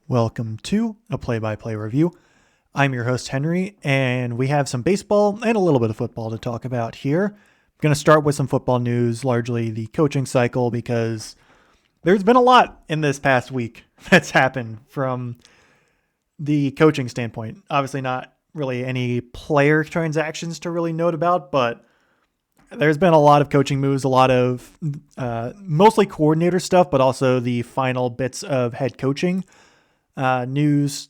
Welcome to a play-by-play review. I'm your host, Henry, and we have some baseball and a little bit of football to talk about here. I'm going to start with some football news, largely the coaching cycle, because there's been a lot in this past week that's happened from the coaching standpoint. Obviously not really any player transactions to really note about, but there's been a lot of coaching moves, a lot of mostly coordinator stuff, but also the final bits of head coaching news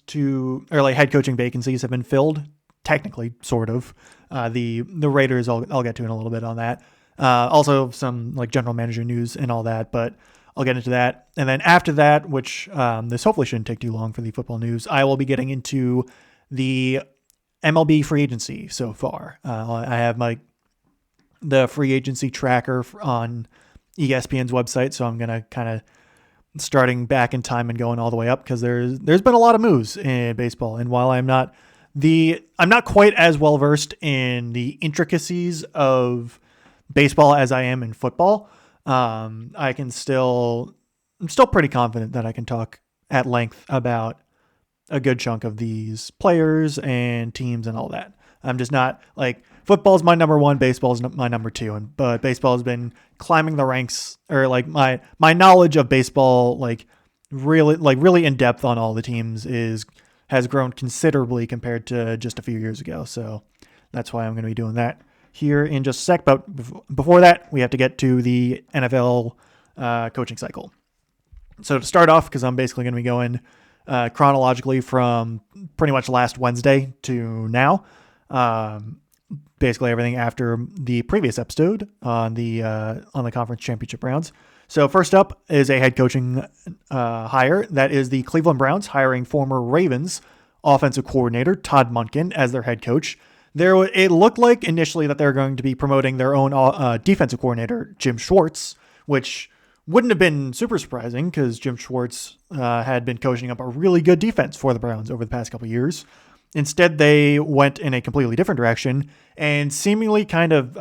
or like head coaching vacancies have been filled, technically, sort of. The Raiders, I'll get to in a little bit on that. Also some like general manager news and all that, but I'll get into that. And then after that, which this hopefully shouldn't take too long for the football news, I will be getting into the MLB free agency so far. I have the free agency tracker on ESPN's website, so I'm going to kind of starting back in time and going all the way up because there's been a lot of moves in baseball. And while I'm not quite as well versed in the intricacies of baseball as I am in football, I'm still pretty confident that I can talk at length about a good chunk of these players and teams and all that. I'm just not like football's my number one, baseball's my number two, but baseball has been climbing the ranks, or like my knowledge of baseball, really in depth on all the teams has grown considerably compared to just a few years ago. So that's why I'm going to be doing that here in just a sec. But before that, we have to get to the NFL coaching cycle. So to start off, because I'm basically going to be going chronologically from pretty much last Wednesday to now. Basically everything after the previous episode on the conference championship rounds. So first up is a head coaching hire. That is the Cleveland Browns hiring former Ravens offensive coordinator Todd Monken as their head coach. It looked like initially that they're going to be promoting their own defensive coordinator, Jim Schwartz, which wouldn't have been super surprising because Jim Schwartz had been coaching up a really good defense for the Browns over the past couple of years. Instead, they went in a completely different direction and seemingly kind of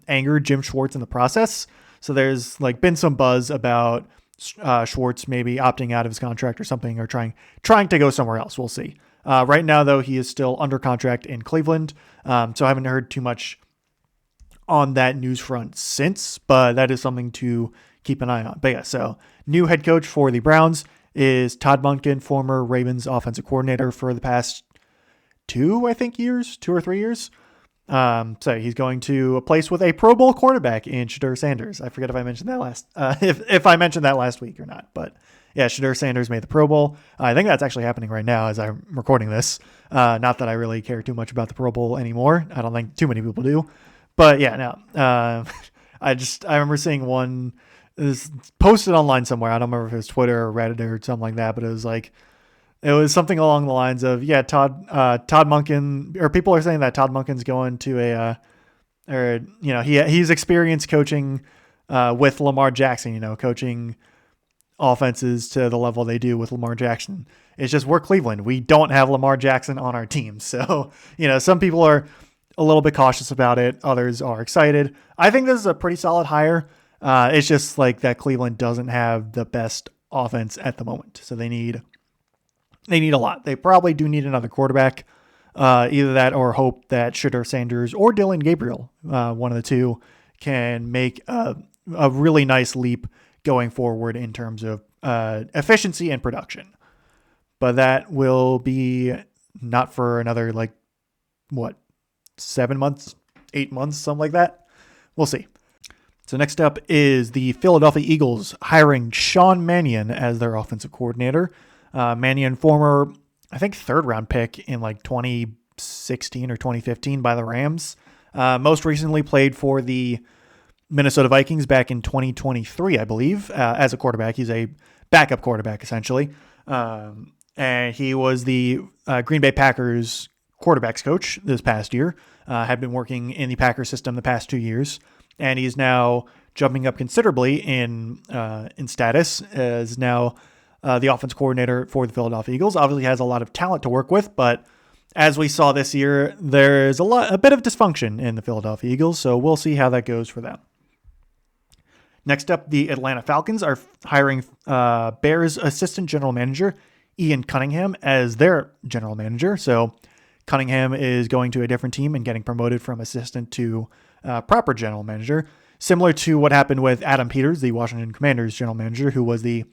angered Jim Schwartz in the process. So there's been some buzz about Schwartz maybe opting out of his contract or something, or trying to go somewhere else. We'll see. Right now, though, he is still under contract in Cleveland. So I haven't heard too much on that news front since, but that is something to keep an eye on. But yeah, so new head coach for the Browns is Todd Monken, former Ravens offensive coordinator for the past 2 or 3 years. So he's going to a place with a Pro Bowl quarterback in Shedeur Sanders. I forget if I mentioned that if I mentioned that last week or not, but yeah, Shedeur Sanders made the Pro Bowl. I think that's actually happening right now as I'm recording this. Not that I really care too much about the Pro Bowl anymore. I don't think too many people do, but yeah, no. I remember seeing one is posted online somewhere. I don't remember if it was Twitter or Reddit or something like that, but it was something along the lines of, Todd Monken, or people are saying that Todd Monken's going to he's experienced coaching with Lamar Jackson, coaching offenses to the level they do with Lamar Jackson. It's just we're Cleveland. We don't have Lamar Jackson on our team. So, some people are a little bit cautious about it. Others are excited. I think this is a pretty solid hire. It's just like that Cleveland doesn't have the best offense at the moment. So they need a lot. They probably do need another quarterback, either that or hope that Shedeur Sanders or Dylan Gabriel, one of the two, can make a really nice leap going forward in terms of efficiency and production. But that will be not for another 7 months, 8 months, something like that. We'll see. So next up is the Philadelphia Eagles hiring Sean Mannion as their offensive coordinator. Mannion, former, I think, 3rd round pick in 2016 or 2015 by the Rams. Most recently played for the Minnesota Vikings back in 2023, I believe, as a quarterback. He's a backup quarterback, essentially. And he was the Green Bay Packers quarterbacks coach this past year. Had been working in the Packers system the past 2 years. And he's now jumping up considerably in status as now the offense coordinator for the Philadelphia Eagles. Obviously has a lot of talent to work with, but as we saw this year, there's a bit of dysfunction in the Philadelphia Eagles, so we'll see how that goes for them. Next up, the Atlanta Falcons are hiring Bears assistant general manager Ian Cunningham as their general manager. So Cunningham is going to a different team and getting promoted from assistant to proper general manager, similar to what happened with Adam Peters, the Washington Commanders general manager, who was the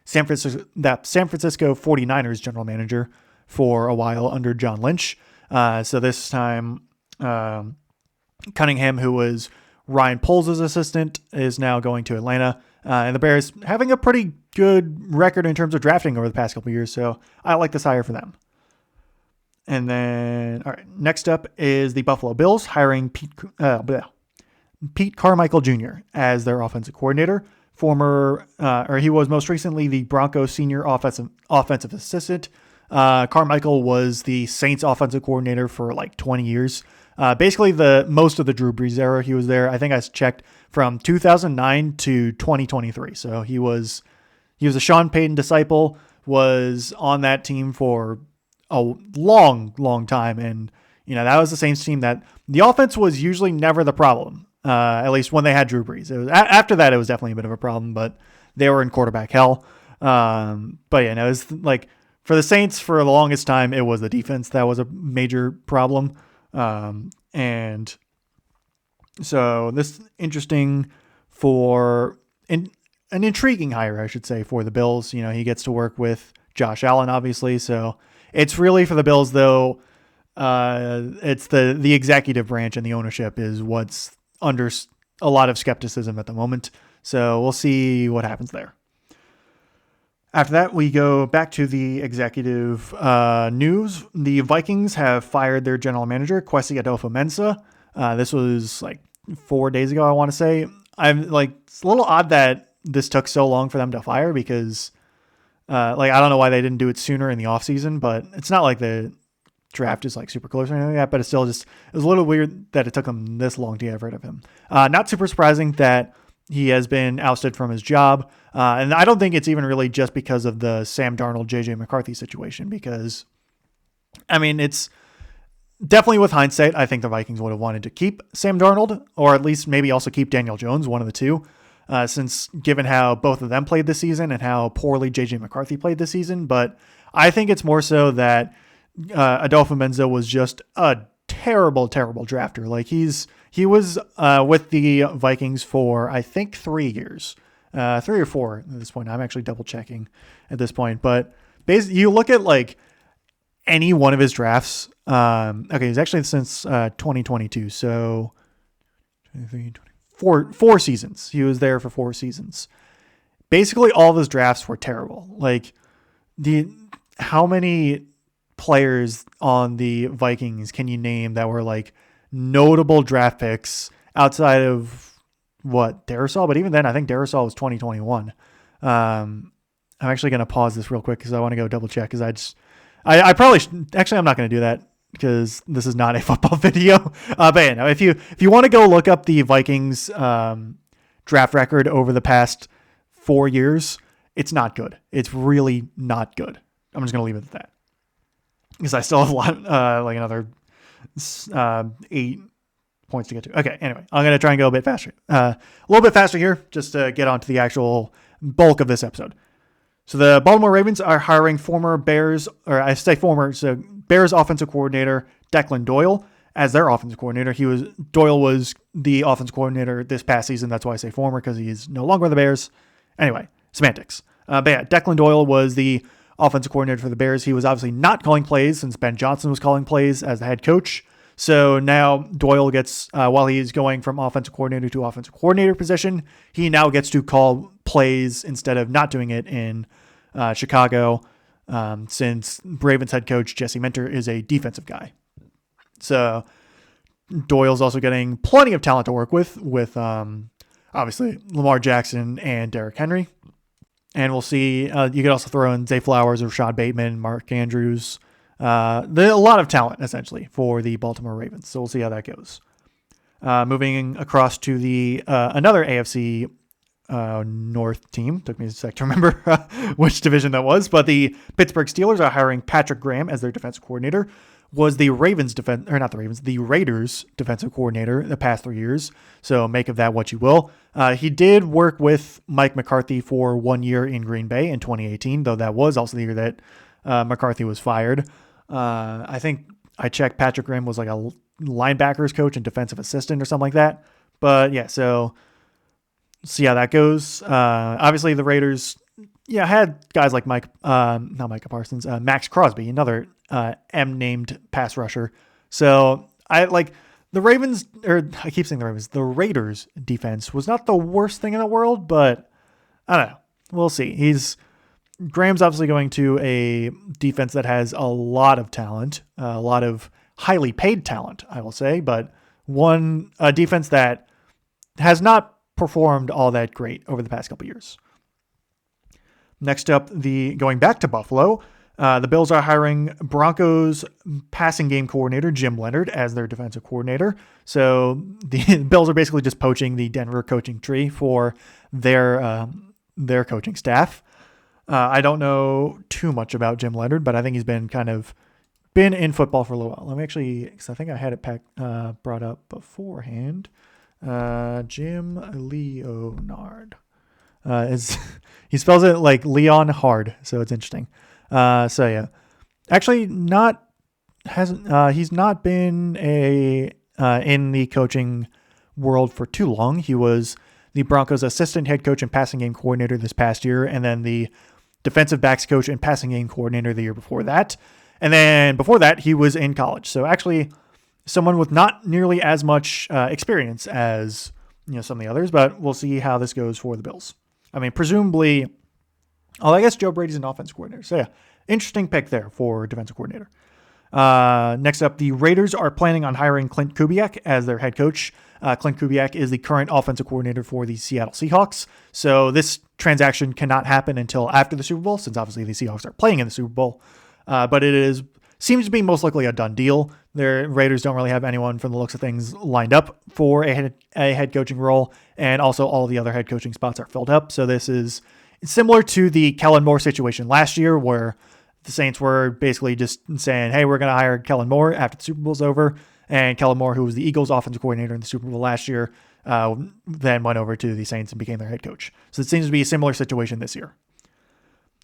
San Francisco 49ers general manager for a while under John Lynch. So this time, Cunningham, who was Ryan Poles' assistant, is now going to Atlanta. And the Bears having a pretty good record in terms of drafting over the past couple of years. So I like this hire for them. And then, all right, next up is the Buffalo Bills hiring Pete Carmichael Jr. as their offensive coordinator. He was most recently the Broncos senior offensive assistant. Carmichael was the Saints offensive coordinator for like 20 years. Basically most of the Drew Brees era, he was there. I think I checked from 2009 to 2023. So he was a Sean Payton disciple, was on that team for a long, long time. And, that was the Saints team that the offense was usually never the problem. At least when they had Drew Brees. After that, it was definitely a bit of a problem, but they were in quarterback hell. But it was like for the Saints for the longest time, it was the defense that was a major problem. And so this is interesting for an intriguing hire, I should say, for the Bills. He gets to work with Josh Allen, obviously. So it's really for the Bills, though. It's the executive branch and the ownership is what's under a lot of skepticism at the moment. So we'll see what happens there. After that, we go back to the executive news. The Vikings have fired their general manager, Kwesi Adolfo-Mensah. This was like 4 days ago, I want to say. It's a little odd that this took so long for them to fire because, I don't know why they didn't do it sooner in the offseason, but it's not like the draft is like super close or anything like that, but it was a little weird that it took them this long to get rid of him. Not super surprising that he has been ousted from his job. And I don't think it's even really just because of the Sam Darnold, JJ McCarthy situation, because it's definitely with hindsight, I think the Vikings would have wanted to keep Sam Darnold, or at least maybe also keep Daniel Jones, one of the two, since given how both of them played this season and how poorly JJ McCarthy played this season. But I think it's more so that Adolfo-Mensah was just a terrible, terrible drafter. Like he was with the Vikings for, I think, 3 years, 3 or 4 at this point. I'm actually double checking at this point, but basically you look at like any one of his drafts. Okay. He's actually since 2022. So 4 seasons. He was there for 4 seasons. Basically all of his drafts were terrible. Like how many players on the Vikings can you name that were like notable draft picks outside of Darrisaw? But even then, I think Darrisaw was 2021. I'm actually going to pause this real quick because I want to go double check because I probably actually, I'm not going to do that because this is not a football video. But if you want to go look up the Vikings draft record over the past 4 years, it's not good. It's really not good. I'm just going to leave it at that. Because I still have a lot, like another 8 points to get to. Okay, anyway, I'm going to try and go a little bit faster here, just to get onto the actual bulk of this episode. So the Baltimore Ravens are hiring Bears offensive coordinator Declan Doyle as their offensive coordinator. Doyle was the offensive coordinator this past season. That's why I say former, because he's no longer with the Bears. Anyway, semantics. But yeah, Declan Doyle was the offensive coordinator for the Bears. He was obviously not calling plays since Ben Johnson was calling plays as the head coach. So now Doyle gets, while he's going from offensive coordinator to offensive coordinator position, he now gets to call plays instead of not doing it in Chicago, since Ravens head coach Jesse Minter is a defensive guy. So Doyle's also getting plenty of talent to work with obviously Lamar Jackson and Derrick Henry. And we'll see. You could also throw in Zay Flowers, Rashad Bateman, Mark Andrews. A lot of talent, essentially, for the Baltimore Ravens. So we'll see how that goes. Moving across to the another AFC North team. Took me a sec to remember which division that was. But the Pittsburgh Steelers are hiring Patrick Graham as their defensive coordinator. Was the Raiders defensive coordinator the past 3 years. So make of that what you will. He did work with Mike McCarthy for 1 year in Green Bay in 2018, though that was also the year that McCarthy was fired. I think I checked Patrick Graham was like a linebackers coach and defensive assistant or something like that. But yeah, so see how that goes. Obviously the Raiders, had guys like not Micah Parsons, Max Crosby, another M-named pass rusher. So I like the Ravens, or I keep saying the Ravens, the Raiders defense was not the worst thing in the world, but I don't know. We'll see. Graham's obviously going to a defense that has a lot of talent, a lot of highly paid talent, I will say, but a defense that has not performed all that great over the past couple years. Next up, going back to Buffalo, the Bills are hiring Broncos passing game coordinator Jim Leonhard as their defensive coordinator. So the Bills are basically just poaching the Denver coaching tree for their coaching staff. I don't know too much about Jim Leonhard, but I think he's been in football for a little while. Let me actually, because I think I had it brought up beforehand. Jim Leonhard. He spells it like Leon Hard, so it's interesting. Actually he's not been in the coaching world for too long. He was the Broncos assistant head coach and passing game coordinator this past year, and then the defensive backs coach and passing game coordinator the year before that. And then before that, he was in college. So actually someone with not nearly as much experience as some of the others, but we'll see how this goes for the Bills. I mean, presumably, I guess Joe Brady's an offensive coordinator. So interesting pick there for defensive coordinator. Next up, the Raiders are planning on hiring Clint Kubiak as their head coach. Clint Kubiak is the current offensive coordinator for the Seattle Seahawks. So this transaction cannot happen until after the Super Bowl, since obviously the Seahawks are playing in the Super Bowl. But it seems to be most likely a done deal. The Raiders don't really have anyone from the looks of things lined up for a head coaching role, and also all the other head coaching spots are filled up. So this is similar to the Kellen Moore situation last year, where the Saints were basically just saying, hey, we're going to hire Kellen Moore after the Super Bowl's over. And Kellen Moore, who was the Eagles offensive coordinator in the Super Bowl last year, then went over to the Saints and became their head coach. So it seems to be a similar situation this year.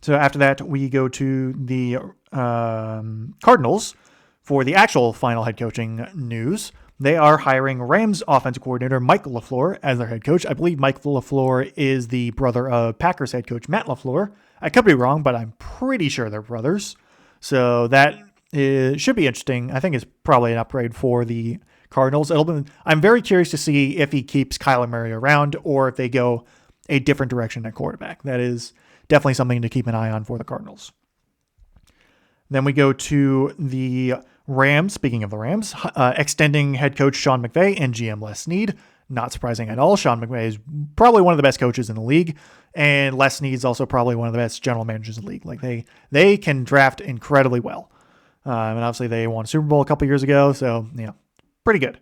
So after that, we go to the Cardinals for the actual final head coaching news. They are hiring Rams offensive coordinator Mike LaFleur as their head coach. I believe Mike LaFleur is the brother of Packers head coach Matt LaFleur. I could be wrong, but I'm pretty sure they're brothers. So that should be interesting. I think it's probably an upgrade for the Cardinals. I'm very curious to see if he keeps Kyler Murray around or if they go a different direction at quarterback. That is definitely something to keep an eye on for the Cardinals. Then we go to the Rams. Speaking of the Rams, extending head coach Sean McVay and GM Les Snead. Not surprising at all. Sean McVay is probably one of the best coaches in the league, and Les Snead is also probably one of the best general managers in the league. Like they can draft incredibly well. And obviously they won a Super Bowl a couple years ago, so pretty good.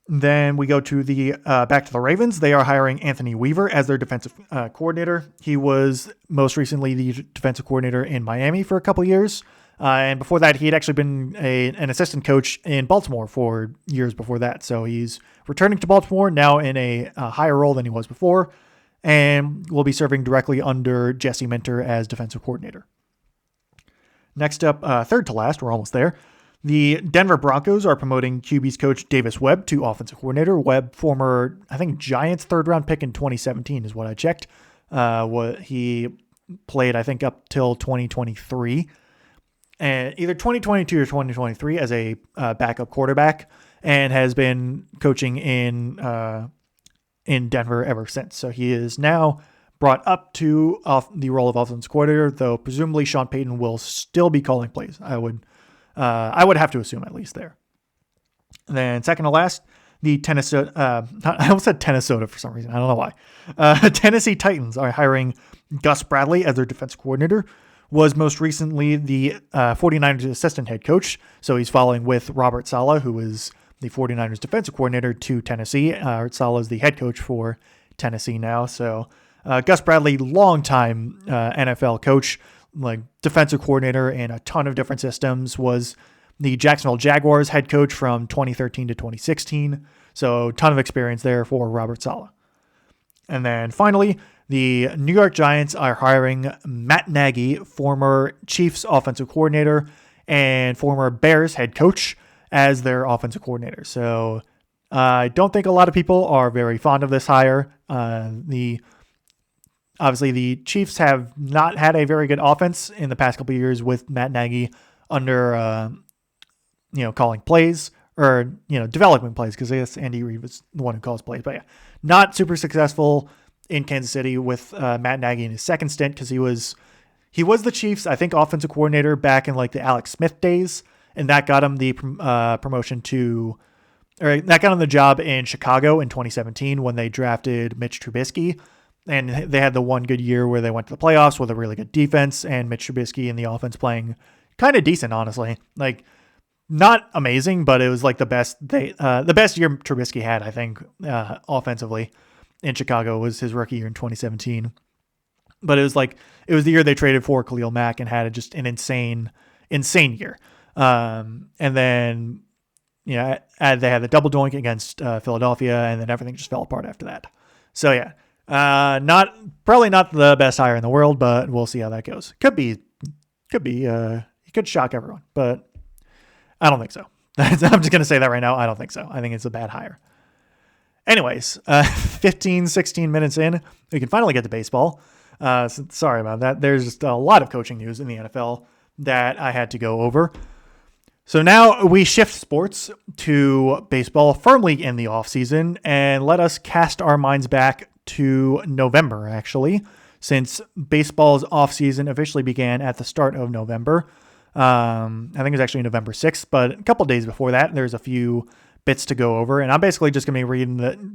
Then we go to the back to the Ravens. They are hiring Anthony Weaver as their defensive coordinator. He was most recently the defensive coordinator in Miami for a couple years. And before that, he had actually been an assistant coach in Baltimore for years before that. So he's returning to Baltimore now in a higher role than he was before, and will be serving directly under Jesse Minter as defensive coordinator. Next up, third to last, we're almost there. The Denver Broncos are promoting QB's coach Davis Webb to offensive coordinator. Webb, former, I think, Giants third-round pick in 2017 is what I checked. He played, I think, up till 2023. And either 2022 or 2023 as a backup quarterback, and has been coaching in Denver ever since. So he is now brought up to the role of offensive coordinator, though presumably Sean Payton will still be calling plays. I would have to assume, at least there. And then second to last, the I almost said Tennessee for some reason. I don't know why. Tennessee Titans are hiring Gus Bradley as their defensive coordinator. Was most recently the 49ers assistant head coach. So he's following with Robert Saleh, who is the 49ers defensive coordinator to Tennessee. Saleh is the head coach for Tennessee now. So Gus Bradley, longtime NFL coach, like defensive coordinator in a ton of different systems, was the Jacksonville Jaguars head coach from 2013 to 2016. So ton of experience there for Robert Saleh. And then finally, The New York Giants are hiring Matt Nagy, former Chiefs offensive coordinator and former Bears head coach, as their offensive coordinator. So I don't think a lot of people are very fond of this hire. Obviously, the Chiefs have not had a very good offense in the past couple of years with Matt Nagy under, calling plays or, developing plays, because I guess Andy Reid was the one who calls plays. But yeah, not super successful in Kansas City with Matt Nagy in his second stint, because he was the Chiefs, I think, offensive coordinator back in like the Alex Smith days, and that got him the promotion that got him the job in Chicago in 2017 when they drafted Mitch Trubisky. And they had the one good year where they went to the playoffs with a really good defense and Mitch Trubisky and the offense playing kind of decent, honestly. Like, not amazing, but it was like the best year Trubisky had, I think, offensively in Chicago was his rookie year in 2017. But it was the year they traded for Khalil Mack and had just an insane year. And then, they had the double doink against Philadelphia, and then everything just fell apart after that. So yeah, probably not the best hire in the world, but we'll see how that goes. Could be, he could shock everyone, but I don't think so. I'm just going to say that right now. I don't think so. I think it's a bad hire. Anyways, 16 minutes in, we can finally get to baseball. So sorry about that. There's just a lot of coaching news in the NFL that I had to go over. So now we shift sports to baseball firmly in the offseason, and let us cast our minds back to November, actually, since baseball's offseason officially began at the start of November. I think it was actually November 6th, but a couple days before that, there's a few bits to go over, and I'm basically just going to be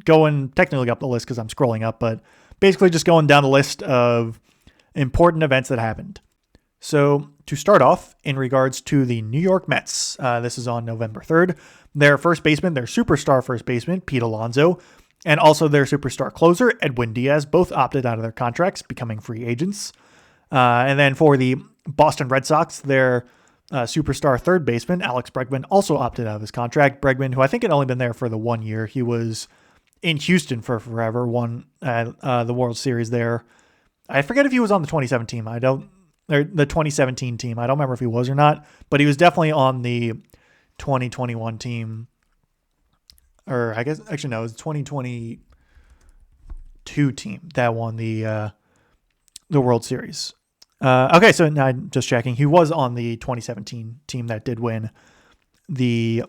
going technically up the list because I'm scrolling up, but basically just going down the list of important events that happened. So to start off, in regards to the New York Mets, this is on November 3rd, their superstar first baseman, Pete Alonso, and also their superstar closer, Edwin Diaz, both opted out of their contracts, becoming free agents. And then for the Boston Red Sox, their superstar third baseman, Alex Bregman, also opted out of his contract. Bregman, who I think had only been there for the 1 year, he was in Houston for forever, won the World Series there. I forget if he was on the 2017 team. The 2017 team. I don't remember if he was or not, but he was definitely on the 2021 team. Or I guess, actually, no, it was the 2022 team that won the World Series. Okay, so now I'm just checking. He was on the 2017 team that did win the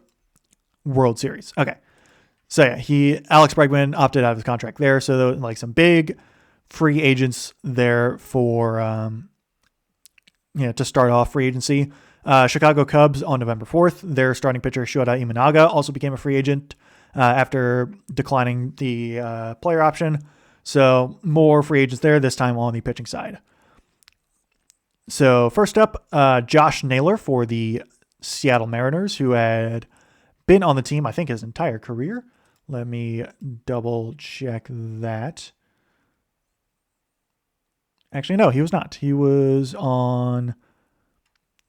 World Series. Okay. So yeah, Alex Bregman opted out of his contract there. So there were like some big free agents there for, to start off free agency. Chicago Cubs on November 4th, their starting pitcher Shota Imanaga also became a free agent after declining the player option. So more free agents there, this time on the pitching side. So first up, Josh Naylor for the Seattle Mariners, who had been on the team, I think, his entire career. Let me double check that. Actually, no, he was not. He was on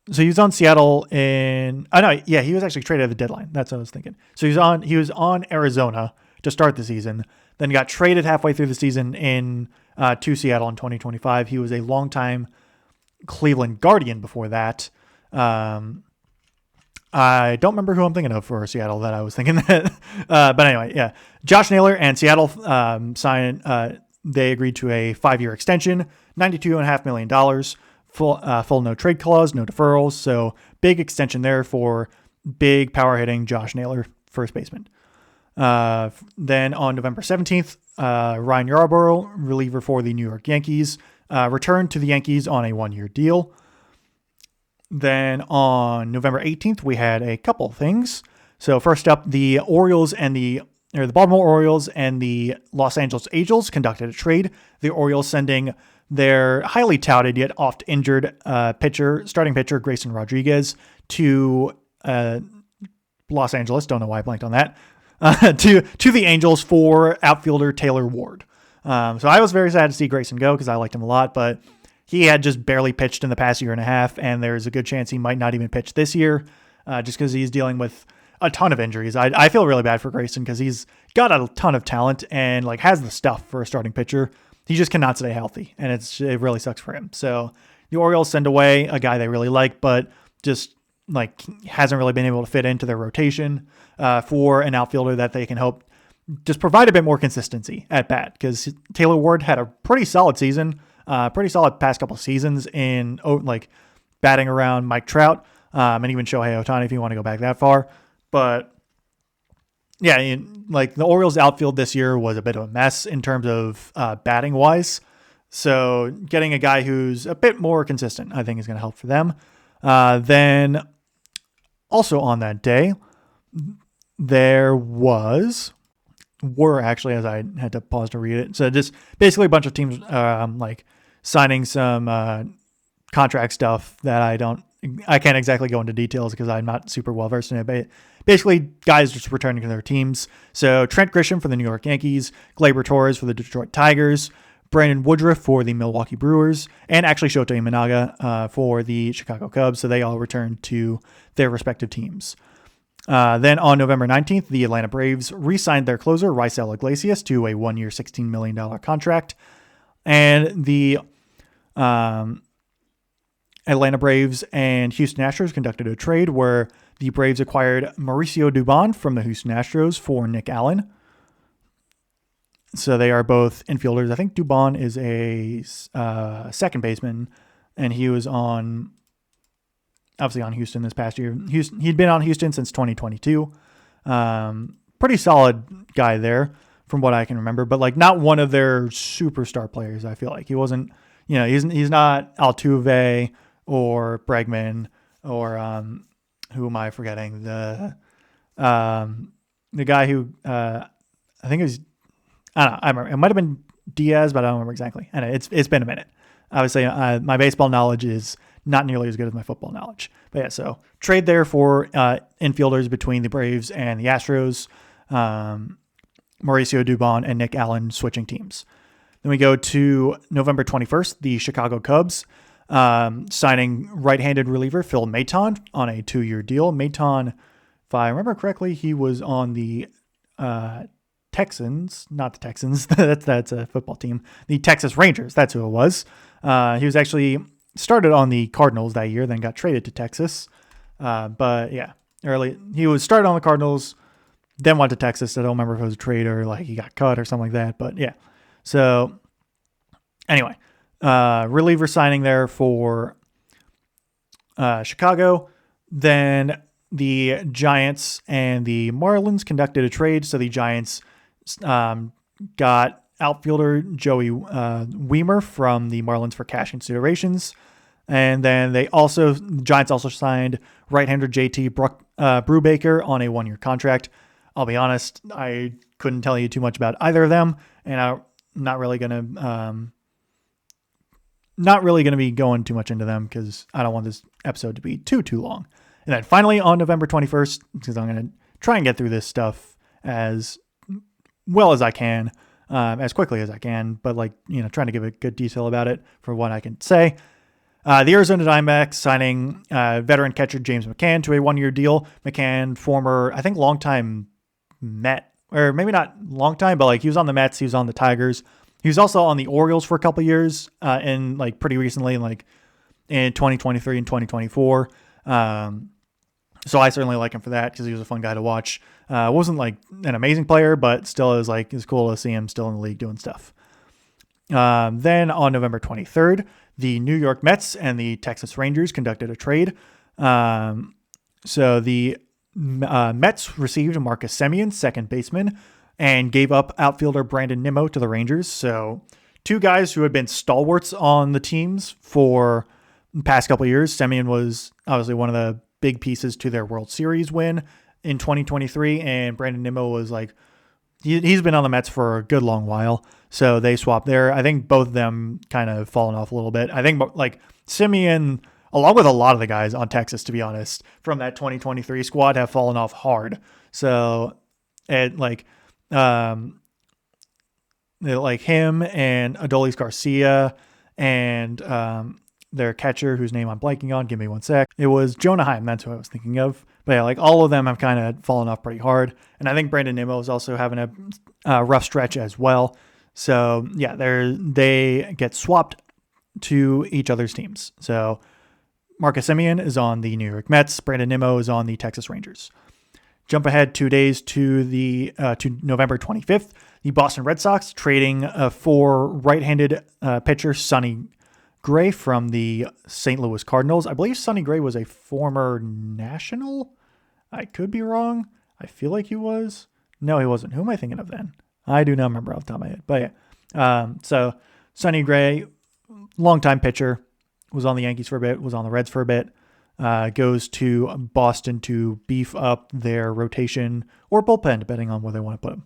Seattle he was actually traded at the deadline. That's what I was thinking. So he was on Arizona to start the season, then got traded halfway through the season to Seattle in 2025. He was a longtime Cleveland Guardian before that. I don't remember who I'm thinking of for Seattle that I was thinking that. But anyway, yeah. Josh Naylor and Seattle they agreed to a 5-year extension, $92.5 million, full no trade clause, no deferrals. So big extension there for big power hitting Josh Naylor, first baseman. Then on November 17th, Ryan Yarbrough, reliever for the New York Yankees, returned to the Yankees on a 1-year deal. Then on November 18th, we had a couple things. So first up, the Baltimore Orioles and the Los Angeles Angels conducted a trade. The Orioles sending their highly touted yet oft injured starting pitcher Grayson Rodriguez to Los Angeles. Don't know why I blanked on that. To the Angels for outfielder Taylor Ward. So I was very sad to see Grayson go because I liked him a lot, but he had just barely pitched in the past year and a half, and there's a good chance he might not even pitch this year just because he's dealing with a ton of injuries. I feel really bad for Grayson because he's got a ton of talent and has the stuff for a starting pitcher. he just cannot stay healthy, and it really sucks for him. So the Orioles send away a guy they really like, but just like hasn't really been able to fit into their rotation for an outfielder that they can hope just provide a bit more consistency at bat, because Taylor Ward had a pretty solid season, pretty solid past couple of seasons in like batting around Mike Trout, and even Shohei Ohtani if you want to go back that far. But yeah, like the Orioles outfield this year was a bit of a mess in terms of batting wise. So getting a guy who's a bit more consistent, I think, is going to help for them. Then also on that day, were actually, as I had to pause to read it. So just basically a bunch of teams like signing some contract stuff that I can't exactly go into details because I'm not super well versed in it, but basically guys just returning to their teams. So Trent Grisham for the New York Yankees, Gleyber Torres for the Detroit Tigers, Brandon Woodruff for the Milwaukee Brewers, and actually Shota Imanaga for the Chicago Cubs. So they all returned to their respective teams. Then on November 19th, the Atlanta Braves re-signed their closer, Raisel Iglesias, to a 1-year, $16 million contract. And the Atlanta Braves and Houston Astros conducted a trade where the Braves acquired Mauricio Dubon from the Houston Astros for Nick Allen. So they are both infielders. I think Dubon is a second baseman, and he was obviously on Houston this past year. He'd been on Houston since 2022. Pretty solid guy there from what I can remember, but like not one of their superstar players. I feel like he wasn't, he's not Altuve or Bregman or who am I forgetting? The guy who I think it was, I don't know. I remember it might have been Diaz, but I don't remember exactly. And it's been a minute. Obviously, my baseball knowledge is not nearly as good as my football knowledge. But yeah, so trade there for infielders between the Braves and the Astros, Mauricio Dubon and Nick Allen switching teams. Then we go to November 21st, the Chicago Cubs signing right-handed reliever Phil Maton on a 2-year deal. Maton, if I remember correctly, he was on the Texans, not the Texans. that's a football team. The Texas Rangers, that's who it was. He was actually started on the Cardinals that year, then got traded to Texas. But yeah, he was started on the Cardinals, then went to Texas. I don't remember if it was a trade or like he got cut or something like that. But yeah, so anyway, reliever signing there for Chicago. Then the Giants and the Marlins conducted a trade. So the Giants got outfielder Joey Weimer from the Marlins for cash considerations. And then the Giants also signed right-hander JT Brubaker on a 1-year contract. I'll be honest, I couldn't tell you too much about either of them, and I'm not really gonna be going too much into them because I don't want this episode to be too long. And then finally on November 21st, because I'm gonna try and get through this stuff as well as I can, as quickly as I can, but trying to give a good detail about it for what I can say. The Arizona Diamondbacks signing veteran catcher James McCann to a 1-year deal. McCann, former, I think, longtime Met, or maybe not long time, but he was on the Mets, he was on the Tigers. He was also on the Orioles for a couple of years, and pretty recently, in 2023 and 2024. So I certainly like him for that because he was a fun guy to watch. Wasn't an amazing player, but still it's cool to see him still in the league doing stuff. Then on November 23rd, the New York Mets and the Texas Rangers conducted a trade. So the Mets received Marcus Semien, second baseman, and gave up outfielder Brandon Nimmo to the Rangers. So two guys who had been stalwarts on the teams for the past couple of years. Semien was obviously one of the big pieces to their World Series win in 2023, and Brandon Nimmo was he's been on the Mets for a good long while, so they swapped there. I think both of them kind of fallen off a little bit. I think Semien, along with a lot of the guys on Texas, to be honest, from that 2023 squad have fallen off hard. So him and Adolis Garcia and their catcher, whose name I'm blanking on, give me one sec. It was Jonah Heim, that's who I was thinking of. But yeah, all of them have kind of fallen off pretty hard. And I think Brandon Nimmo is also having a rough stretch as well. So yeah, they get swapped to each other's teams. So Marcus Semien is on the New York Mets. Brandon Nimmo is on the Texas Rangers. Jump ahead 2 days to to November 25th. The Boston Red Sox trading for right-handed pitcher Sonny Gray from the St. Louis Cardinals. I believe Sonny Gray was a former National. I could be wrong. I feel like he was. No, he wasn't. Who am I thinking of then? I do not remember off the top of my head. But yeah. So Sonny Gray, longtime pitcher, was on the Yankees for a bit, was on the Reds for a bit. Goes to Boston to beef up their rotation or bullpen, depending on where they want to put him.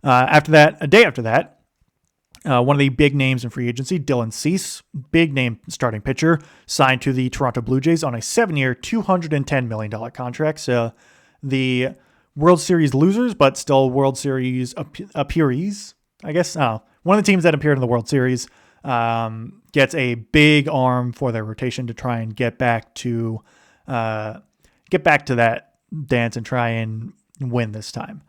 After that, a day after that, one of the big names in free agency, Dylan Cease, big name starting pitcher, signed to the Toronto Blue Jays on a 7-year, $210 million contract. So the World Series losers, but still World Series appearees, I guess. One of the teams that appeared in the World Series gets a big arm for their rotation to try and get back to that dance and try and win this time.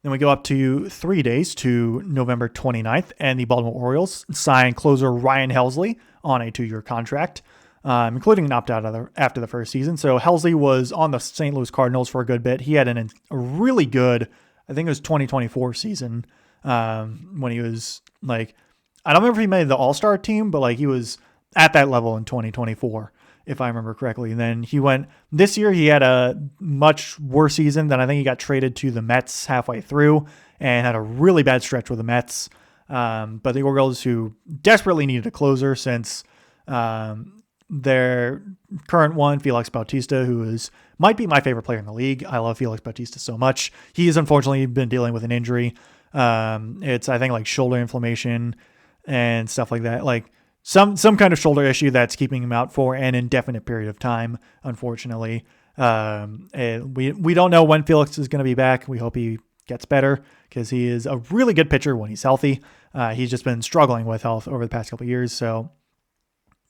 Then we go up to 3 days to November 29th, and the Baltimore Orioles sign closer Ryan Helsley on a 2-year contract, including an opt-out after the first season. So Helsley was on the St. Louis Cardinals for a good bit. He had a really good, I think it was 2024 season, when he was like, I don't remember if he made the All-Star team, but like he was at that level in 2024, if I remember correctly. And then this year he had a much worse season. Then I think he got traded to the Mets halfway through and had a really bad stretch with the Mets. But the Orioles, who desperately needed a closer since their current one, Felix Bautista, might be my favorite player in the league. I love Felix Bautista so much. He's unfortunately been dealing with an injury. It's, I think, like shoulder inflammation and stuff like that. Like some kind of shoulder issue that's keeping him out for an indefinite period of time, unfortunately. And we don't know when Felix is going to be back. We hope he gets better because he is a really good pitcher when he's healthy. He's just been struggling with health over the past couple of years. So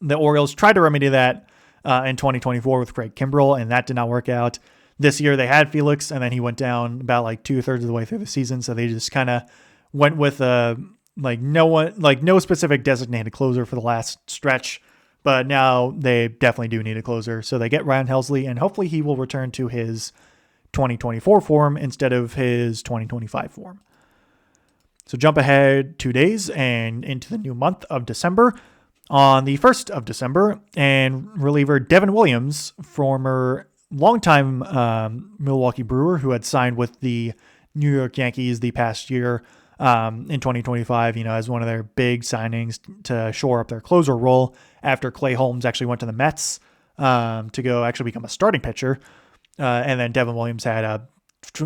the Orioles tried to remedy that in 2024 with Craig Kimbrell, and that did not work out. This year they had Felix, and then he went down about like 2/3 of the way through the season. So they just kind of went with no specific designated closer for the last stretch, but now they definitely do need a closer. So they get Ryan Helsley, and hopefully he will return to his 2024 form instead of his 2025 form. So jump ahead 2 days and into the new month of December. On the 1st of December, and reliever Devin Williams, former longtime Milwaukee Brewer who had signed with the New York Yankees the past year, in 2025, as one of their big signings to shore up their closer role after Clay Holmes actually went to the Mets to go actually become a starting pitcher. And then Devin Williams had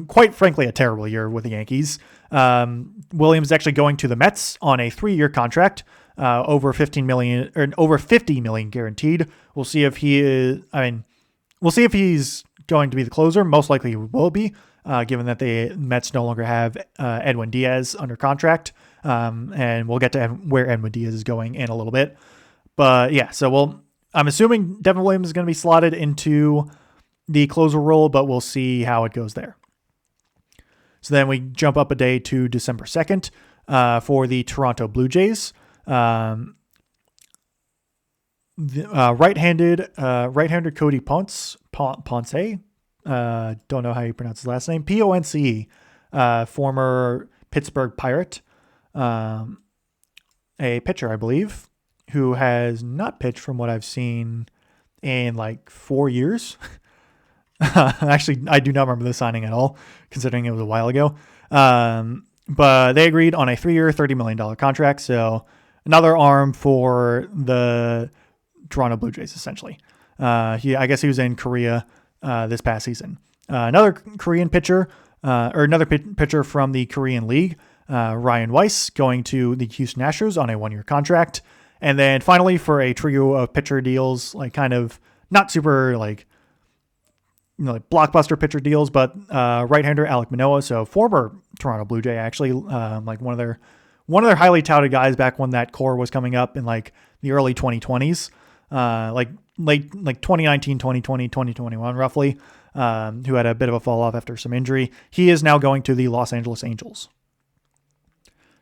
quite frankly a terrible year with the Yankees. Williams is actually going to the Mets on a 3-year contract, over $15 million or over $50 million guaranteed. We'll see if he's going to be the closer. Most likely he will be. Given that the Mets no longer have Edwin Diaz under contract. And we'll get to where Edwin Diaz is going in a little bit. But yeah, I'm assuming Devin Williams is going to be slotted into the closer role, but we'll see how it goes there. So then we jump up a day to December 2nd for the Toronto Blue Jays. Right-handed Cody Ponce. Don't know how you pronounce his last name. Ponce, former Pittsburgh Pirate, a pitcher, I believe, who has not pitched from what I've seen in like 4 years. Actually, I do not remember the signing at all, considering it was a while ago. But they agreed on a 3-year, $30 million contract. So another arm for the Toronto Blue Jays, essentially. I guess he was in Korea this past season. Another Korean pitcher, or another pitcher from the Korean League, Ryan Weiss, going to the Houston Astros on a 1-year contract. And then finally, for a trio of pitcher deals, like kind of not super like blockbuster pitcher deals, but right-hander Alek Manoah, so former Toronto Blue Jay, actually, like one of their highly touted guys back when that core was coming up in like the early 2020s, like 2019, 2020, 2021, roughly, who had a bit of a fall off after some injury. He is now going to the Los Angeles Angels.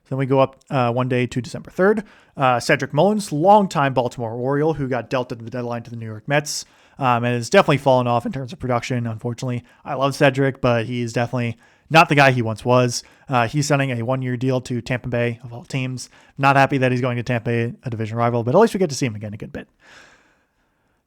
Then we go up one day to December 3rd. Cedric Mullins, longtime Baltimore Oriole who got dealt at the deadline to the New York Mets, and has definitely fallen off in terms of production, unfortunately. I love Cedric, but he's definitely not the guy he once was. He's signing a one-year deal to Tampa Bay, of all teams. Not happy that he's going to Tampa Bay, a division rival, but at least we get to see him again a good bit.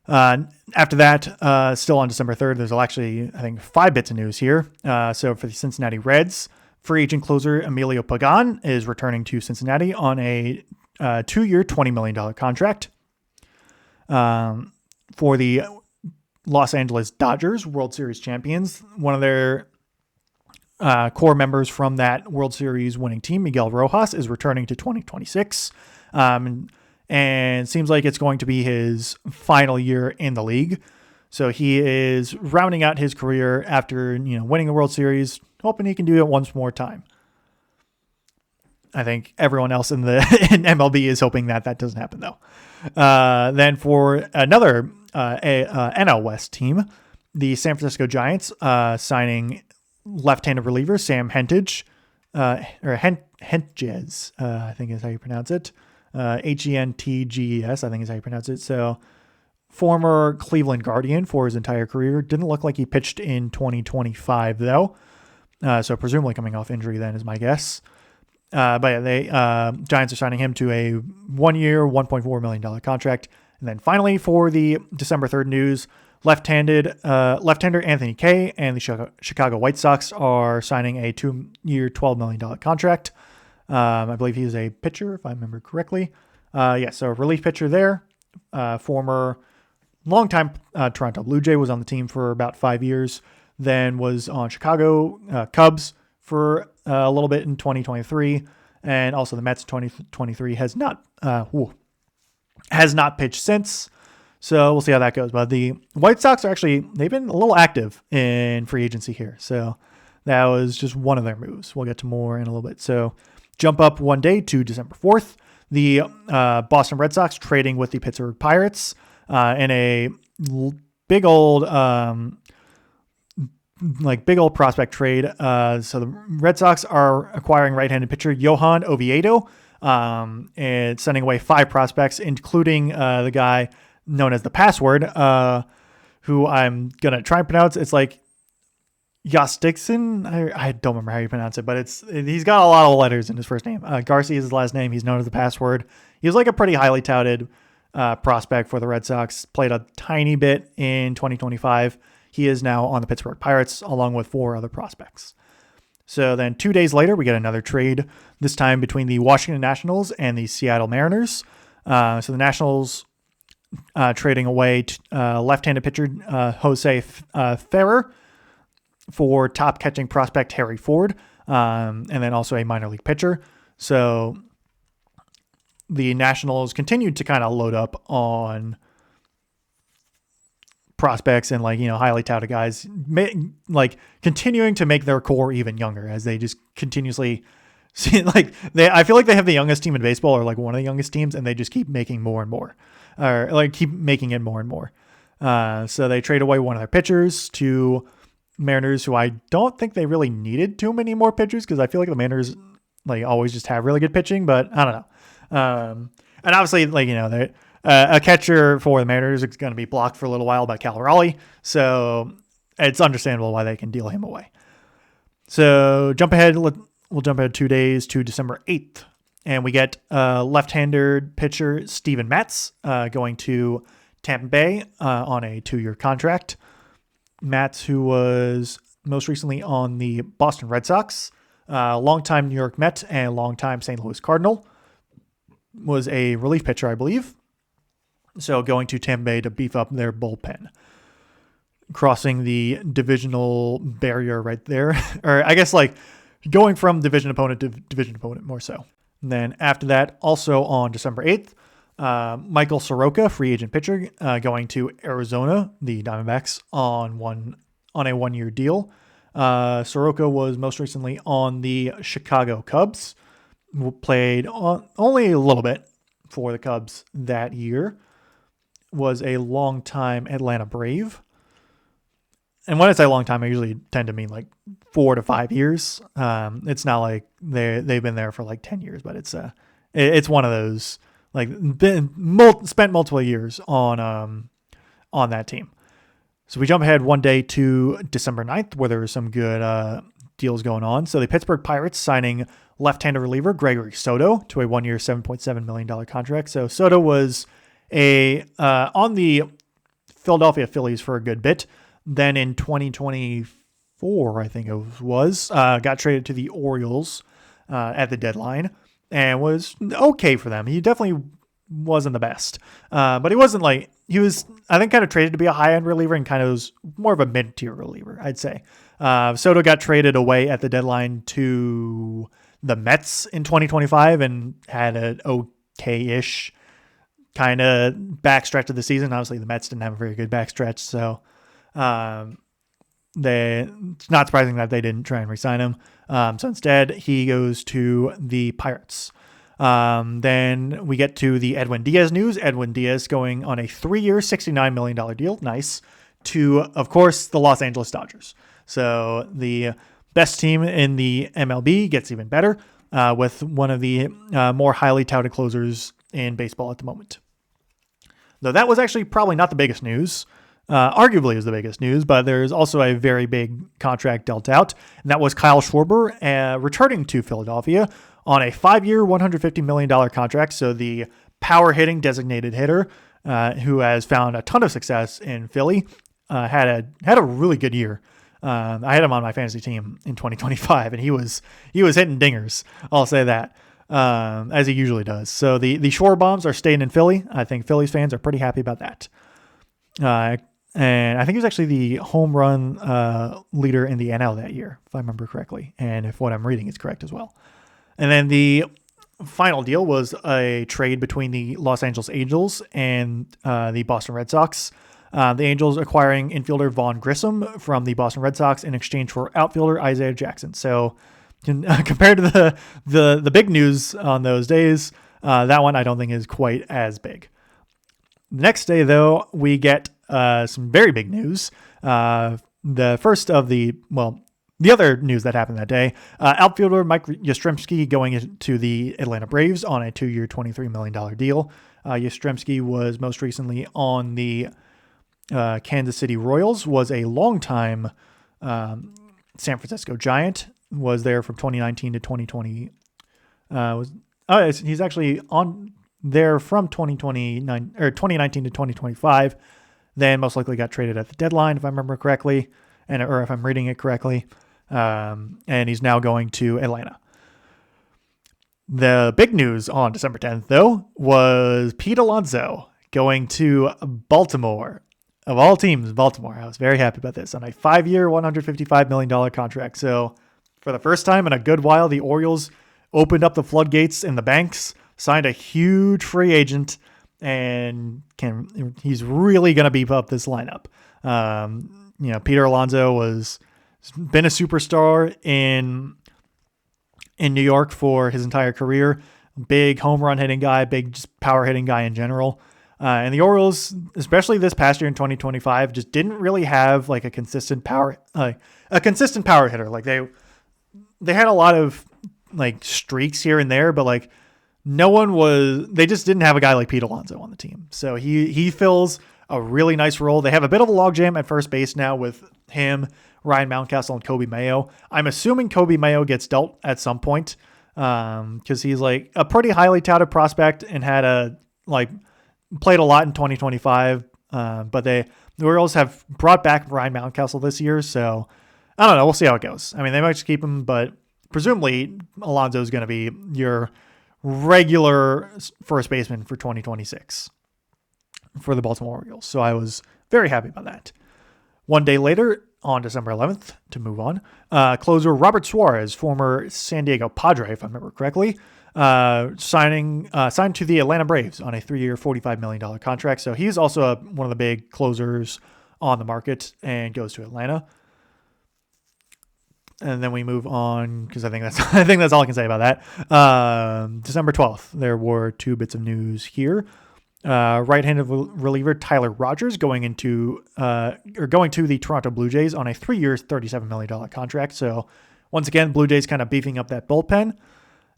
After that, still on December 3rd, there's actually, I think, 5 bits of news here. So for the Cincinnati Reds, free agent closer Emilio Pagan is returning to Cincinnati on a 2-year, $20 million contract. For the Los Angeles Dodgers, World Series champions, one of their core members from that World Series winning team, Miguel Rojas, is returning to 2026. And seems like it's going to be his final year in the league. So he is rounding out his career after, winning the World Series, hoping he can do it once more time. I think everyone else in MLB is hoping that doesn't happen, though. Then for another NL West team, the San Francisco Giants signing left-handed reliever Sam Hentges, Hentges, I think is how you pronounce it. Hentges, I think is how you pronounce it. So former Cleveland Guardian for his entire career. Didn't look like he pitched in 2025, though. So presumably coming off injury then is my guess. But yeah, they Giants are signing him to a 1-year, $1.4 million contract. And then finally for the December 3rd news, left-hander Anthony Kay and the Chicago White Sox are signing a 2-year, $12 million contract. I believe he is a pitcher, if I remember correctly. So relief pitcher there. Former longtime Toronto Blue Jay, was on the team for about 5 years. Then was on Chicago Cubs for a little bit in 2023, and also the Mets 2023 has not pitched since. So we'll see how that goes. But the White Sox they've been a little active in free agency here. So that was just one of their moves. We'll get to more in a little bit. So jump up one day to December 4th. The Boston Red Sox trading with the Pittsburgh Pirates in a big old prospect trade. So the Red Sox are acquiring right-handed pitcher Johan Oviedo and sending away 5 prospects, including the guy known as the Password, who I'm going to try and pronounce. It's like Yastikson. I don't remember how you pronounce it, but he's got a lot of letters in his first name. Garcia is his last name. He's known as the Password. He was like a pretty highly touted prospect for the Red Sox. Played a tiny bit in 2025. He is now on the Pittsburgh Pirates along with 4 other prospects. So then 2 days later, we get another trade, this time between the Washington Nationals and the Seattle Mariners. So the Nationals trading away left-handed pitcher Jose Ferrer for top catching prospect Harry Ford, and then also a minor league pitcher. So the Nationals continued to kind of load up on prospects and highly touted guys, continuing to make their core even younger as they just continuously I feel like they have the youngest team in baseball, or one of the youngest teams, and they just keep making more and more, or keep making it more and more. So they trade away one of their pitchers to Mariners, who I don't think they really needed too many more pitchers, because I feel like the Mariners always just have really good pitching, but I don't know. And obviously a catcher for the Mariners is going to be blocked for a little while by Cal Raleigh, so it's understandable why they can deal him away. So we'll jump ahead 2 days to December 8th, and we get left-hander pitcher Steven Matz going to Tampa Bay on a 2-year contract. Matz, who was most recently on the Boston Red Sox, longtime New York Met and longtime St. Louis Cardinal, was a relief pitcher, I believe. So going to Tampa Bay to beef up their bullpen. Crossing the divisional barrier right there. Or I guess going from division opponent to division opponent more so. And then after that, also on December 8th, Michael Soroka, free agent pitcher, going to Arizona, the Diamondbacks, on a 1-year deal. Soroka was most recently on the Chicago Cubs. Played only a little bit for the Cubs that year. Was a longtime Atlanta Brave. and when I say a long time, I usually tend to mean like 4 to 5 years. It's not like they've been there for like 10 years, but it's one of those like spent multiple years on that team. So we jump ahead one day to December 9th, where there were some good deals going on. So the Pittsburgh Pirates signing left-handed reliever Gregory Soto to a 1-year, $7.7 million contract. So Soto was on the Philadelphia Phillies for a good bit. Then in 2024, I think it was, got traded to the Orioles at the deadline and was okay for them. He definitely wasn't the best, but he wasn't like, he was, I think, kind of traded to be a high-end reliever and kind of was more of a mid-tier reliever, I'd say. Soto got traded away at the deadline to the Mets in 2025 and had an okay-ish kind of backstretch of the season. Obviously, the Mets didn't have a very good backstretch, so it's not surprising that they didn't try and re-sign him. So instead, he goes to the Pirates. Then we get to the Edwin Diaz news. Edwin Diaz going on a 3-year, $69 million deal. Nice. To, of course, the Los Angeles Dodgers. So the best team in the MLB gets even better with one of the more highly touted closers in baseball at the moment. Though that was actually probably not the biggest news. Arguably is the biggest news, but there's also a very big contract dealt out, and that was Kyle Schwarber returning to Philadelphia on a 5-year, $150 million contract. So the power hitting designated hitter who has found a ton of success in Philly had a really good year. I had him on my fantasy team in 2025, and he was hitting dingers. I'll say that, as he usually does. So the Shore Bombs are staying in Philly. I think Phillies fans are pretty happy about that. And I think he was actually the home run leader in the NL that year, if I remember correctly, and if what I'm reading is correct as well. And then the final deal was a trade between the Los Angeles Angels and the Boston Red Sox. The Angels acquiring infielder Vaughn Grissom from the Boston Red Sox in exchange for outfielder Isaiah Jackson. So compared to the big news on those days, that one I don't think is quite as big. The next day, though, we get some very big news. The first of the other news that happened that day, outfielder Mike Yastrzemski going into the Atlanta Braves on a 2-year, $23 million deal. Yastrzemski was most recently on the Kansas City Royals, was a longtime San Francisco Giant, was there from 2019 to 2020. He's actually on there from 2019 to 2025. Then most likely got traded at the deadline, if I remember correctly, or if I'm reading it correctly. And he's now going to Atlanta. The big news on December 10th, though, was Pete Alonso going to Baltimore. Of all teams, Baltimore. I was very happy about this on a 5-year, $155 million contract. So for the first time in a good while, the Orioles opened up the floodgates in the banks, signed a huge free agent, and he's really going to beef up this lineup. Peter Alonso has been a superstar in New York for his entire career. Big home run hitting guy, big just power hitting guy in general. And the Orioles, especially this past year in 2025, just didn't really have like a consistent power hitter. Like they had a lot of like streaks here and there, but like they just didn't have a guy like Pete Alonso on the team. So he fills a really nice role. They have a bit of a logjam at first base now with him, Ryan Mountcastle, and Kobe Mayo. I'm assuming Kobe Mayo gets dealt at some point because he's like a pretty highly touted prospect and played a lot in 2025. But the Orioles have brought back Ryan Mountcastle this year, so I don't know. We'll see how it goes. I mean, they might just keep him, but presumably Alonso is going to be your regular first baseman for 2026 for the Baltimore Orioles. So I was very happy about that. One day later, on December 11th, to move on, closer Robert Suarez, former San Diego Padre, if I remember correctly, signed to the Atlanta Braves on a 3-year, $45 million contract. So he's also one of the big closers on the market and goes to Atlanta. And then we move on because I think that's all I can say about that. December 12th, there were 2 bits of news here. Right-handed reliever Tyler Rogers going to the Toronto Blue Jays on a 3-year, $37 million contract. So once again, Blue Jays kind of beefing up that bullpen.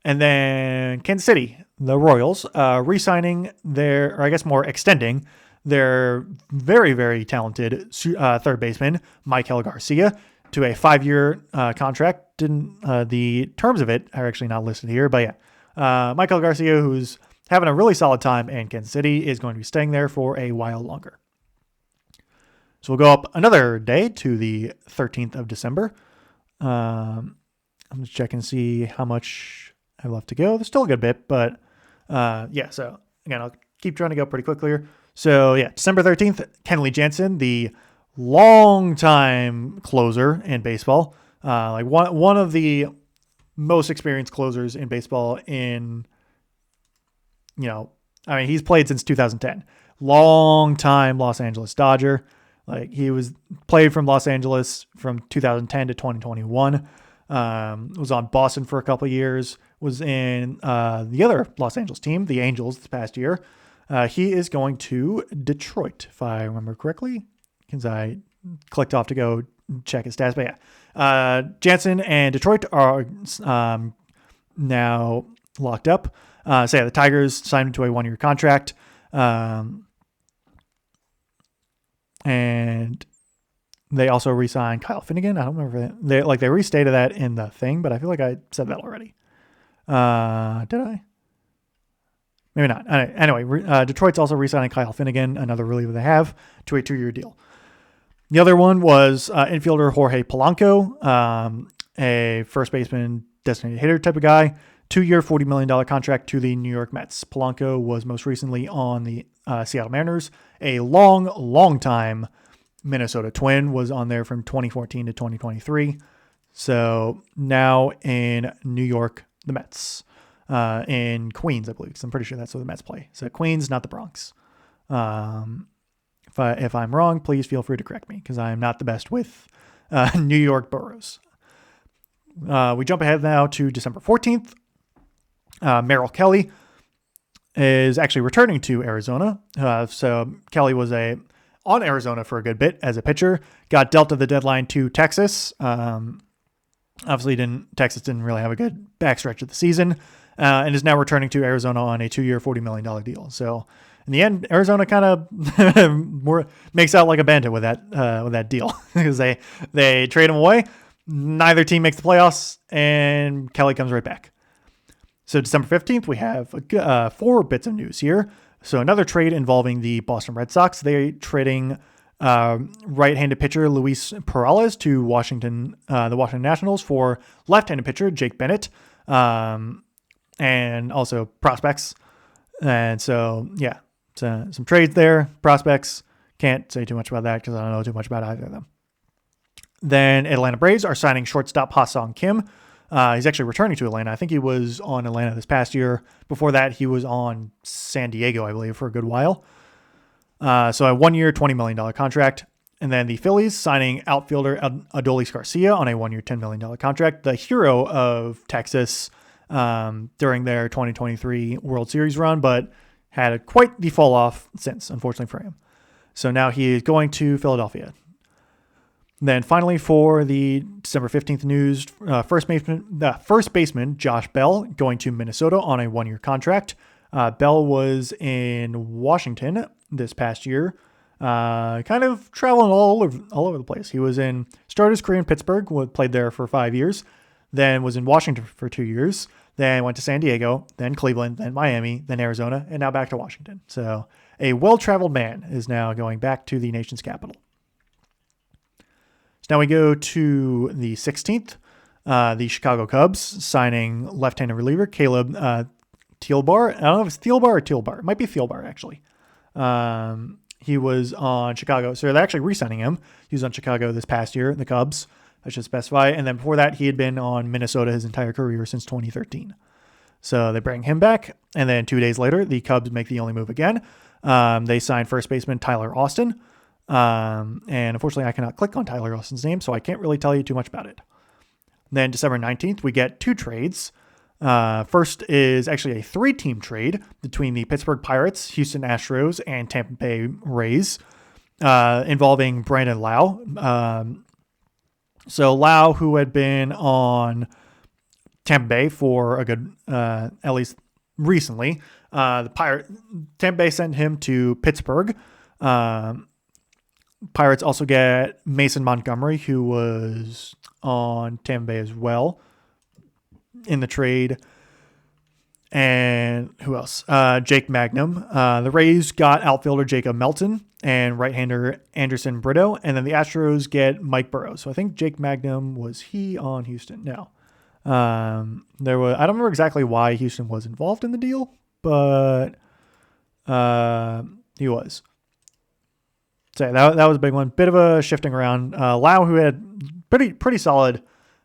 And then Kansas City, the Royals, re-signing extending their very, very talented third baseman, Michael Garcia, to a 5-year contract. The terms of it are actually not listed here, but yeah, Michael Garcia, who's having a really solid time in Kansas City, is going to be staying there for a while longer. So we'll go up another day to the 13th of December. I'm just checking to see how much I have left to go. There's still a good bit, but so again, I'll keep trying to go pretty quickly here. So yeah, December 13th, Kenley Jansen, the long-time closer in baseball, like one of the most experienced closers in baseball he's played since 2010. Long-time Los Angeles Dodger. Like he played from Los Angeles from 2010 to 2021. Was on Boston for a couple of years. Was in the other Los Angeles team, the Angels, this past year. He is going to Detroit, if I remember correctly, because I clicked off to go check his stats. But yeah, Jansen and Detroit are now locked up. The Tigers signed him to a 1-year contract. And they also re-signed Kyle Finnegan. I don't remember that. They restated that in the thing, but I feel like I said that already. Did I? Maybe not. Anyway, Detroit's also re-signing Kyle Finnegan, another reliever they have, to a 2-year deal. The other one was infielder Jorge Polanco, a first baseman, designated hitter type of guy. 2-year, $40 million contract to the New York Mets. Polanco was most recently on the Seattle Mariners. A long time Minnesota Twin, was on there from 2014 to 2023. So now in New York, the Mets. In Queens, I believe. So I'm pretty sure that's where the Mets play. So Queens, not the Bronx. If I'm wrong, please feel free to correct me, because I am not the best with New York boroughs. We jump ahead now to December 14th. Merrill Kelly is actually returning to Arizona. So Kelly was on Arizona for a good bit as a pitcher. Got dealt at the deadline to Texas. Obviously, Texas didn't really have a good backstretch of the season, and is now returning to Arizona on a 2-year, $40 million deal. So in the end, Arizona kind of makes out like a bandit with that deal, because they trade him away. Neither team makes the playoffs, and Kelly comes right back. So December 15th, we have 4 bits of news here. So another trade involving the Boston Red Sox. They're trading right-handed pitcher Luis Perales to the Washington Nationals for left-handed pitcher Jake Bennett, and also prospects. And so, yeah, some trades there. Prospects, can't say too much about that because I don't know too much about either of them. Then Atlanta Braves are signing shortstop Ha-Seong Kim. He's actually returning to Atlanta. I think he was on Atlanta this past year. Before that, he was on San Diego, I believe, for a good while. So a 1-year, $20 million contract. And then the Phillies signing outfielder Adolis Garcia on a 1-year, $10 million contract. The hero of Texas during their 2023 World Series run, but had quite the fall off since, unfortunately for him. So now he is going to Philadelphia. Then finally, for the December 15th news, first baseman Josh Bell going to Minnesota on a 1-year contract. Bell was in Washington this past year, kind of traveling all over the place. He started his career in Pittsburgh, played there for 5 years, then was in Washington for 2 years, then went to San Diego, then Cleveland, then Miami, then Arizona, and now back to Washington. So a well-traveled man is now going back to the nation's capital. Now we go to the 16th, the Chicago Cubs signing left-handed reliever Caleb Thielbar. I don't know if it's Thielbar or Thielbar. It might be Thielbar, actually. He was on Chicago. So they're actually re-signing him. He was on Chicago this past year, the Cubs, I should specify. And then before that, he had been on Minnesota his entire career since 2013. So they bring him back. And then 2 days later, the Cubs make the only move again. They signed first baseman Tyler Austin. And unfortunately, I cannot click on Tyler Austin's name, so I can't really tell you too much about it. Then December 19th, we get 2 trades. First is actually a 3-team trade between the Pittsburgh Pirates, Houston Astros, and Tampa Bay Rays, involving Brandon Lau. So Lau, who had been on Tampa Bay for a good, at least recently, Tampa Bay sent him to Pittsburgh. Pirates also get Mason Montgomery, who was on Tampa Bay as well in the trade. And who else? Jake Magnum. The Rays got outfielder Jacob Melton and right-hander Anderson Brito. And then the Astros get Mike Burrows. So I think Jake Magnum, was he on Houston? No. I don't remember exactly why Houston was involved in the deal, but he was. So that was a big one. Bit of a shifting around. Lau, who had pretty solid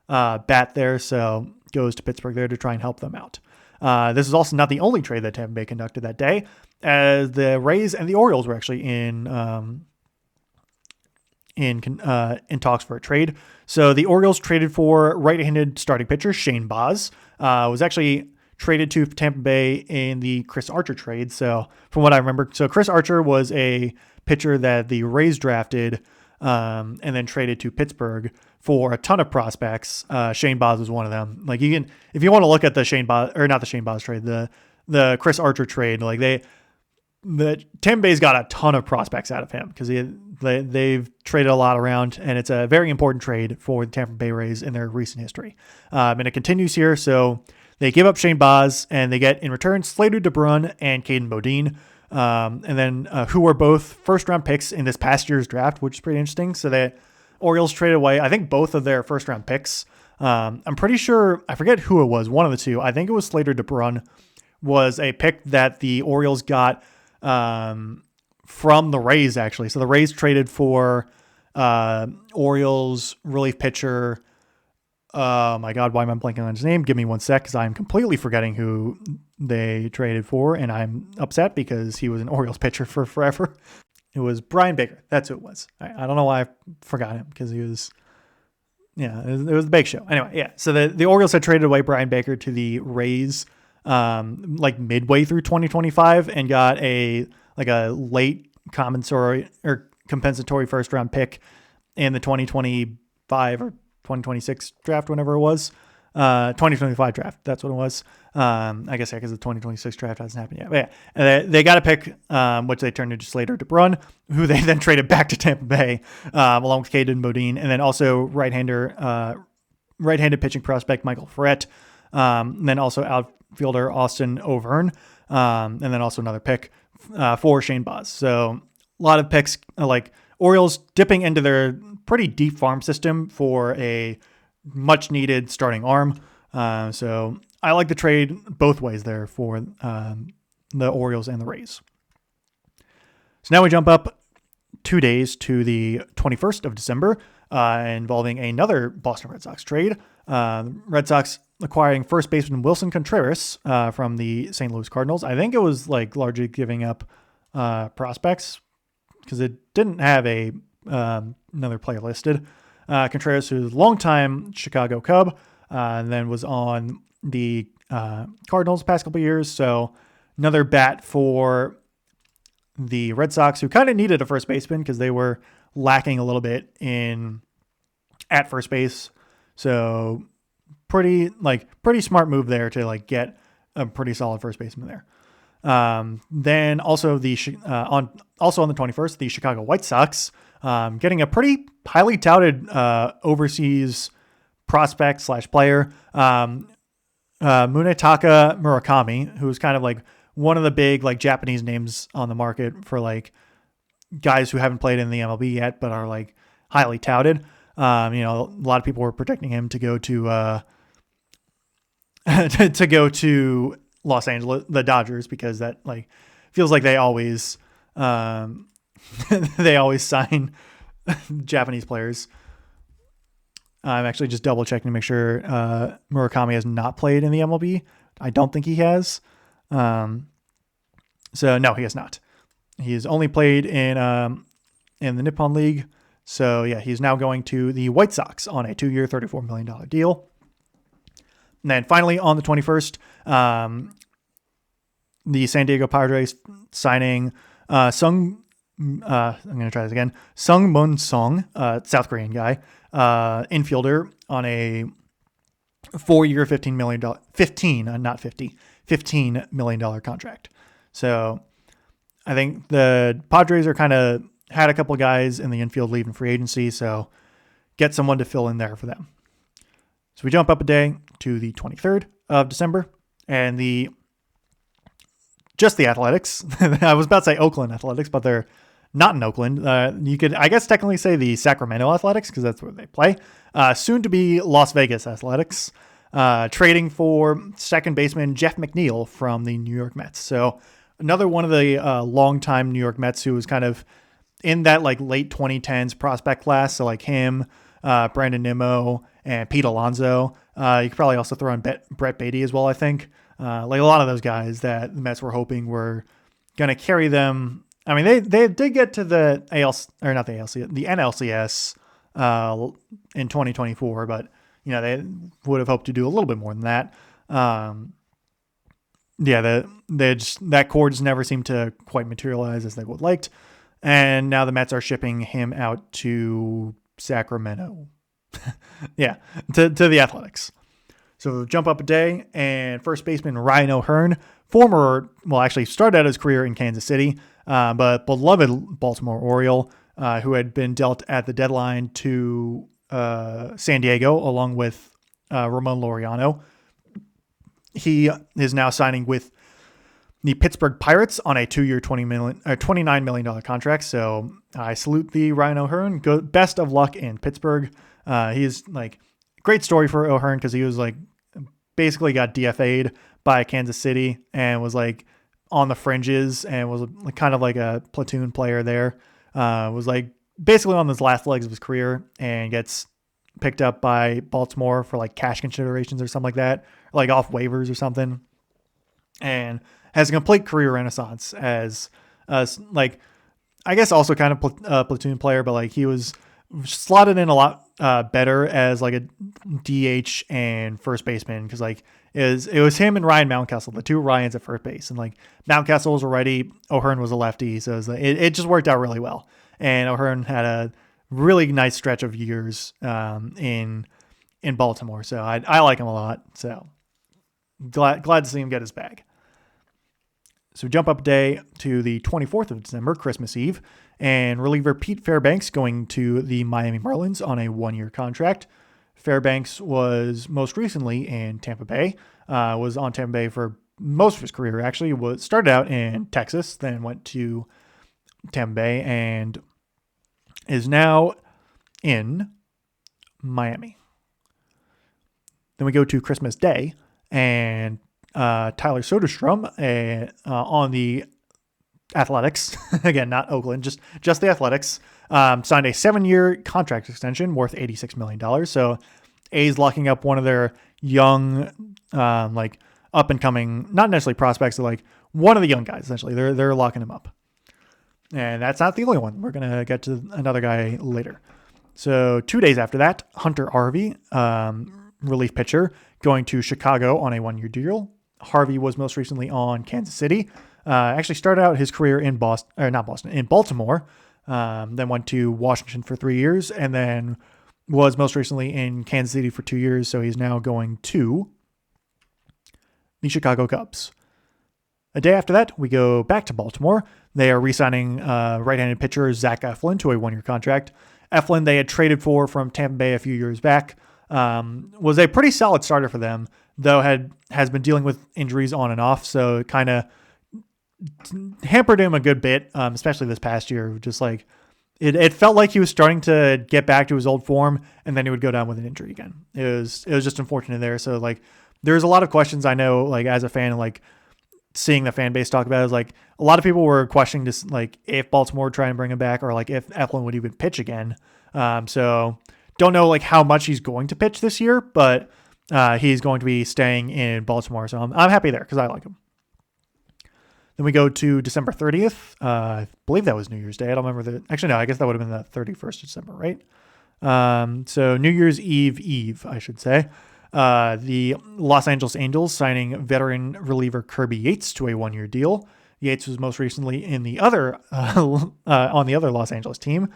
bat there, so goes to Pittsburgh there to try and help them out. This is also not the only trade that Tampa Bay conducted that day, as the Rays and the Orioles were actually in talks for a trade. So the Orioles traded for right-handed starting pitcher Shane Baz. Was actually traded to Tampa Bay in the Chris Archer trade. So from what I remember, so Chris Archer was a pitcher that the Rays drafted and then traded to Pittsburgh for a ton of prospects. Shane Baz was one of them. Like, you can, if you want to look at the Shane Baz, or not the Shane Baz trade, the Chris Archer trade, like the Tampa Bay's got a ton of prospects out of him because they've traded a lot around, and it's a very important trade for the Tampa Bay Rays in their recent history. And it continues here. So they give up Shane Baz, and they get in return Slater DeBrun and Caden Bodine. And then who were both first-round picks in this past year's draft, which is pretty interesting. So the Orioles traded away, I think, both of their first-round picks. I'm pretty sure, I forget who it was, one of the two. I think it was Slater DeBrun was a pick that the Orioles got from the Rays, actually. So the Rays traded for Orioles relief pitcher. Oh my God, why am I blanking on his name? Give me one sec, because I'm completely forgetting who they traded for, and I'm upset because he was an Orioles pitcher for forever. It was Brian Baker. That's who it was. I don't know why I forgot him, because he was, it was the big show. Anyway, yeah. So the Orioles had traded away Brian Baker to the Rays like midway through 2025 and got a late compensatory first round pick in the 2025 or 2026 draft, whenever it was. 2025 draft, that's what it was. I guess, because the 2026 draft hasn't happened yet. But yeah, they got a pick, which they turned into Slater DeBrun, who they then traded back to Tampa Bay, along with Caden Bodine, and then also right-handed pitching prospect Michael Ferret, and then also outfielder Austin Overn, and then also another pick for Shane Baz. So a lot of picks, like Orioles dipping into their pretty deep farm system for a much needed starting arm. So I like the trade both ways there for the Orioles and the Rays. So now we jump up 2 days to the 21st of December, involving another Boston Red Sox trade. Red Sox acquiring first baseman Wilson Contreras from the St. Louis Cardinals. I think it was largely giving up prospects because it didn't have another player listed. Contreras, who's a longtime Chicago Cub, and then was on the Cardinals the past couple of years. So another bat for the Red Sox, who kind of needed a first baseman because they were lacking a little bit at first base. So pretty smart move there to get a pretty solid first baseman there. Then also on the 21st, the Chicago White Sox getting a pretty highly touted overseas prospect / player, Munetaka Murakami, who's kind of one of the big Japanese names on the market for guys who haven't played in the MLB yet but are highly touted. A lot of people were predicting him to go to to Los Angeles, the Dodgers, because that feels like they always sign Japanese players. I'm actually just double checking to make sure Murakami has not played in the MLB. I don't think he has. So no, he has not. He's only played in the Nippon League. So yeah, he's now going to the White Sox on a 2-year, $34 million deal. And then finally on the 21st, the San Diego Padres signing I'm going to try this again. Sung Moon Song, South Korean guy, infielder on a 4-year, $15 million contract. So I think the Padres are kind of had a couple guys in the infield leaving free agency, so get someone to fill in there for them. So we jump up a day to the 23rd of December, and the Athletics. I was about to say Oakland Athletics, but they're not in Oakland. You could, I guess, technically say the Sacramento Athletics because that's where they play. Soon to be Las Vegas Athletics, trading for second baseman Jeff McNeil from the New York Mets. So another one of the longtime New York Mets who was kind of in that like late 2010s prospect class. So like him, Brandon Nimmo, and Pete Alonso. You could probably also throw in Brett Beatty as well, I think. Like a lot of those guys that the Mets were hoping were going to carry them. I mean, they did get to the the NLCS in 2024, but they would have hoped to do a little bit more than that. That core just never seemed to quite materialize as they would liked, and now the Mets are shipping him out to Sacramento. to the Athletics. So jump up a day, and first baseman Ryan O'Hearn, started out his career in Kansas City, but beloved Baltimore Oriole, who had been dealt at the deadline to San Diego along with Ramon Laureano. He is now signing with the Pittsburgh Pirates on a 2-year, $29 million contract. So I salute the Ryan O'Hearn. Best of luck in Pittsburgh. He's like great story for O'Hearn because he was like basically got DFA'd by Kansas City and was like on the fringes and was kind of like a platoon player there. Was like basically on his last legs of his career and gets picked up by Baltimore for like cash considerations or something like that, or like off waivers or something, and has a complete career renaissance as like, I guess also kind of platoon player, but like he was slotted in a lot better as like a DH and first baseman because like it was him and Ryan Mountcastle, the two Ryans at first base, and like Mountcastle was a righty, O'Hearn was a lefty, so it just worked out really well. And O'Hearn had a really nice stretch of years in Baltimore, so I like him a lot. So glad to see him get his bag. So jump up a day to the 24th of December, Christmas Eve, and reliever Pete Fairbanks going to the Miami Marlins on a 1-year contract. Fairbanks was most recently in Tampa Bay, was on Tampa Bay for most of his career, actually. Started out in Texas, then went to Tampa Bay, and is now in Miami. Then we go to Christmas Day, and Tyler Soderstrom on the Athletics, again, not Oakland, just the Athletics, signed a 7-year contract extension worth $86 million. So A's locking up one of their young, like up and coming, not necessarily prospects, but like one of the young guys, essentially. They're locking him up. And that's not the only one. We're going to get to another guy later. So 2 days after that, Hunter Harvey, relief pitcher, going to Chicago on a 1-year deal. Harvey was most recently on Kansas City. Actually started out his career in Baltimore. Then went to Washington for 3 years, and then was most recently in Kansas City for 2 years. So he's now going to the Chicago Cubs. A day after that, we go back to Baltimore. They are re-signing right-handed pitcher Zach Eflin to a 1-year contract. Eflin they had traded for from Tampa Bay a few years back. Was a pretty solid starter for them, though has been dealing with injuries on and off, so it kind of hampered him a good bit, especially this past year. Just like it felt like he was starting to get back to his old form, and then he would go down with an injury again. It was just unfortunate there. So like there's a lot of questions I know, like as a fan, like seeing the fan base talk about it, is like a lot of people were questioning this, like if Baltimore would try and bring him back, or like if Eflin would even pitch again. So don't know like how much he's going to pitch this year, but he's going to be staying in Baltimore. So I'm happy there because I like him. Then we go to December 30th. I believe that was New Year's Day. I don't remember actually, no, I guess that would have been the 31st of December, right? So New Year's Eve, I should say. The Los Angeles Angels signing veteran reliever Kirby Yates to a 1-year deal. Yates was most recently in the other on the other Los Angeles team.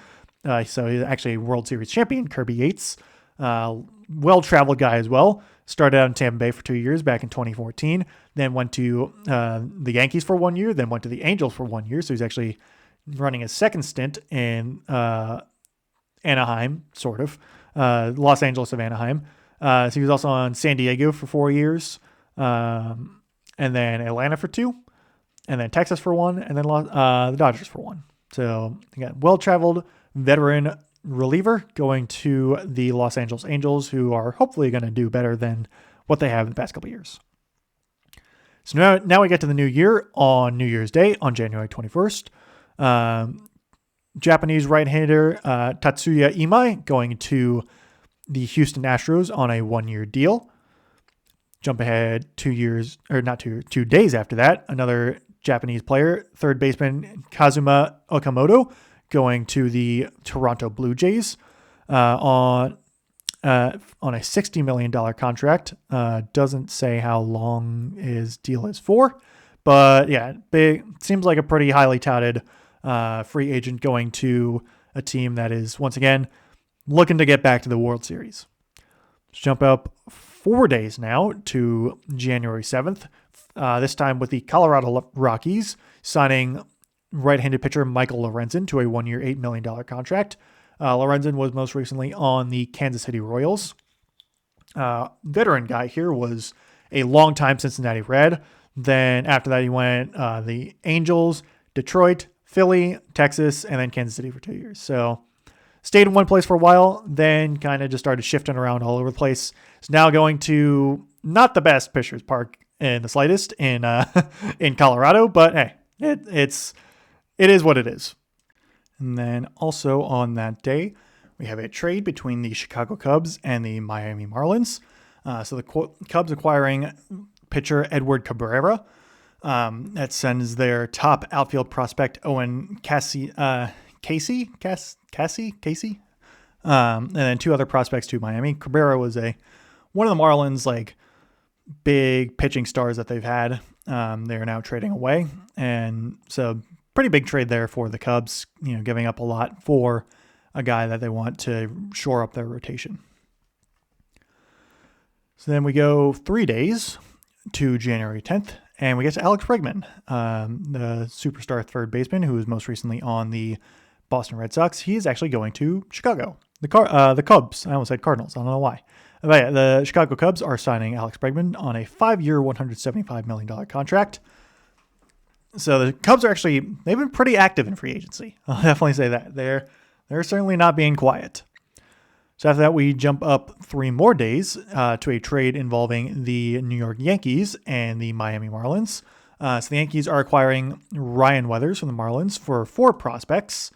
So he's actually a World Series champion, Kirby Yates. Well-traveled guy as well. Started out in Tampa Bay for 2 years back in 2014. Then went to the Yankees for 1 year. Then went to the Angels for 1 year. So he's actually running a second stint in Anaheim, sort of. Los Angeles of Anaheim. So he was also on San Diego for 4 years. And then Atlanta for 2. And then Texas for 1. And then the Dodgers for 1. So again, well-traveled veteran reliever going to the Los Angeles Angels, who are hopefully going to do better than what they have in the past couple of years. So now we get to the new year on New Year's Day on January 21st. Japanese right-hander Tatsuya Imai going to the Houston Astros on a 1-year deal. Jump ahead 2 days after that, another Japanese player, third baseman Kazuma Okamoto, going to the Toronto Blue Jays on a $60 million contract. Doesn't say how long his deal is for, but yeah, seems like a pretty highly touted free agent going to a team that is, once again, looking to get back to the World Series. Let's jump up 4 days now to January 7th, this time with the Colorado Rockies signing right-handed pitcher Michael Lorenzen to a 1-year, $8 million contract. Lorenzen was most recently on the Kansas City Royals. Veteran guy here, was a long-time Cincinnati Red. Then after that, he went the Angels, Detroit, Philly, Texas, and then Kansas City for 2 years. So stayed in one place for a while, then kind of just started shifting around all over the place. It's now going to not the best pitchers park in the slightest in Colorado, but hey, it is what it is. And then also on that day, we have a trade between the Chicago Cubs and the Miami Marlins. So the Cubs acquiring pitcher Edward Cabrera. That sends their top outfield prospect Owen Casey, and then 2 other prospects to Miami. Cabrera was one of the Marlins' big pitching stars that they've had. They're now trading away, and so pretty big trade there for the Cubs, giving up a lot for a guy that they want to shore up their rotation. So then we go 3 days to January 10th, and we get to Alex Bregman, the superstar third baseman who was most recently on the Boston Red Sox. He is actually going to Chicago. The Cubs. I almost said Cardinals. I don't know why. But yeah, the Chicago Cubs are signing Alex Bregman on a 5-year, $175 million contract. So the Cubs are they've been pretty active in free agency. I'll definitely say that. They're certainly not being quiet. So after that, we jump up 3 more days to a trade involving the New York Yankees and the Miami Marlins. So the Yankees are acquiring Ryan Weathers from the Marlins for 4 prospects.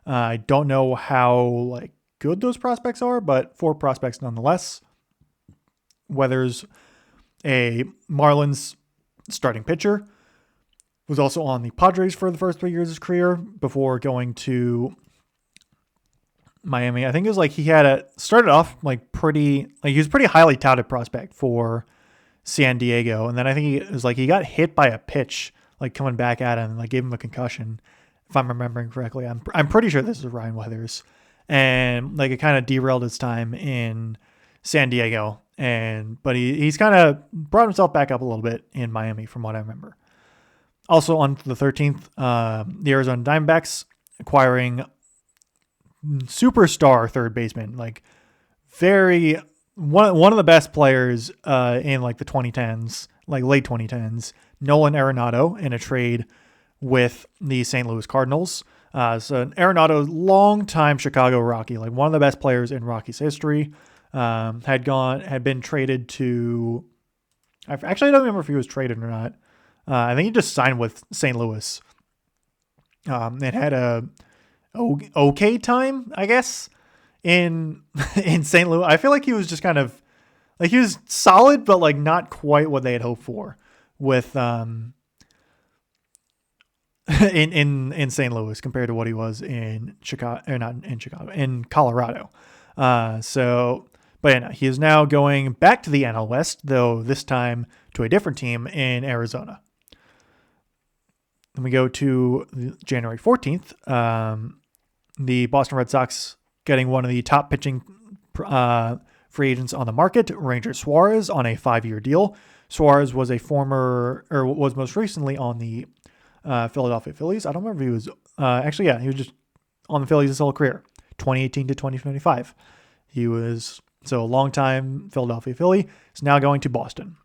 I don't know how good those prospects are, but 4 prospects nonetheless. Weathers, a Marlins starting pitcher, was also on the Padres for the first 3 years of his career before going to Miami. I think it was he had started off he was a pretty highly touted prospect for San Diego, and then I think it was he got hit by a pitch coming back at him and gave him a concussion, if I'm remembering correctly. I'm pretty sure this is Ryan Weathers, and it kind of derailed his time in San Diego, but he's kind of brought himself back up a little bit in Miami from what I remember. Also on the 13th, the Arizona Diamondbacks acquiring superstar third baseman, one of the best players in the 2010s, late 2010s, Nolan Arenado, in a trade with the St. Louis Cardinals. So Arenado, longtime Chicago Rocky, one of the best players in Rockies history, had been traded to. I actually don't remember if he was traded or not. I think he just signed with St. Louis. It had a okay time, I guess, in St. Louis. I feel like he was just kind of he was solid, but not quite what they had hoped for with in St. Louis compared to what he was in Chicago, or not in Chicago, in Colorado. But yeah, no, he is now going back to the NL West, though this time to a different team in Arizona. Then we go to January 14th. The Boston Red Sox getting one of the top pitching free agents on the market, Ranger Suarez, on a 5-year deal. Suarez was was most recently on the Philadelphia Phillies. I don't remember if he was he was just on the Phillies his whole career, 2018 to 2025. He was a long time Philadelphia Philly. Is now going to Boston.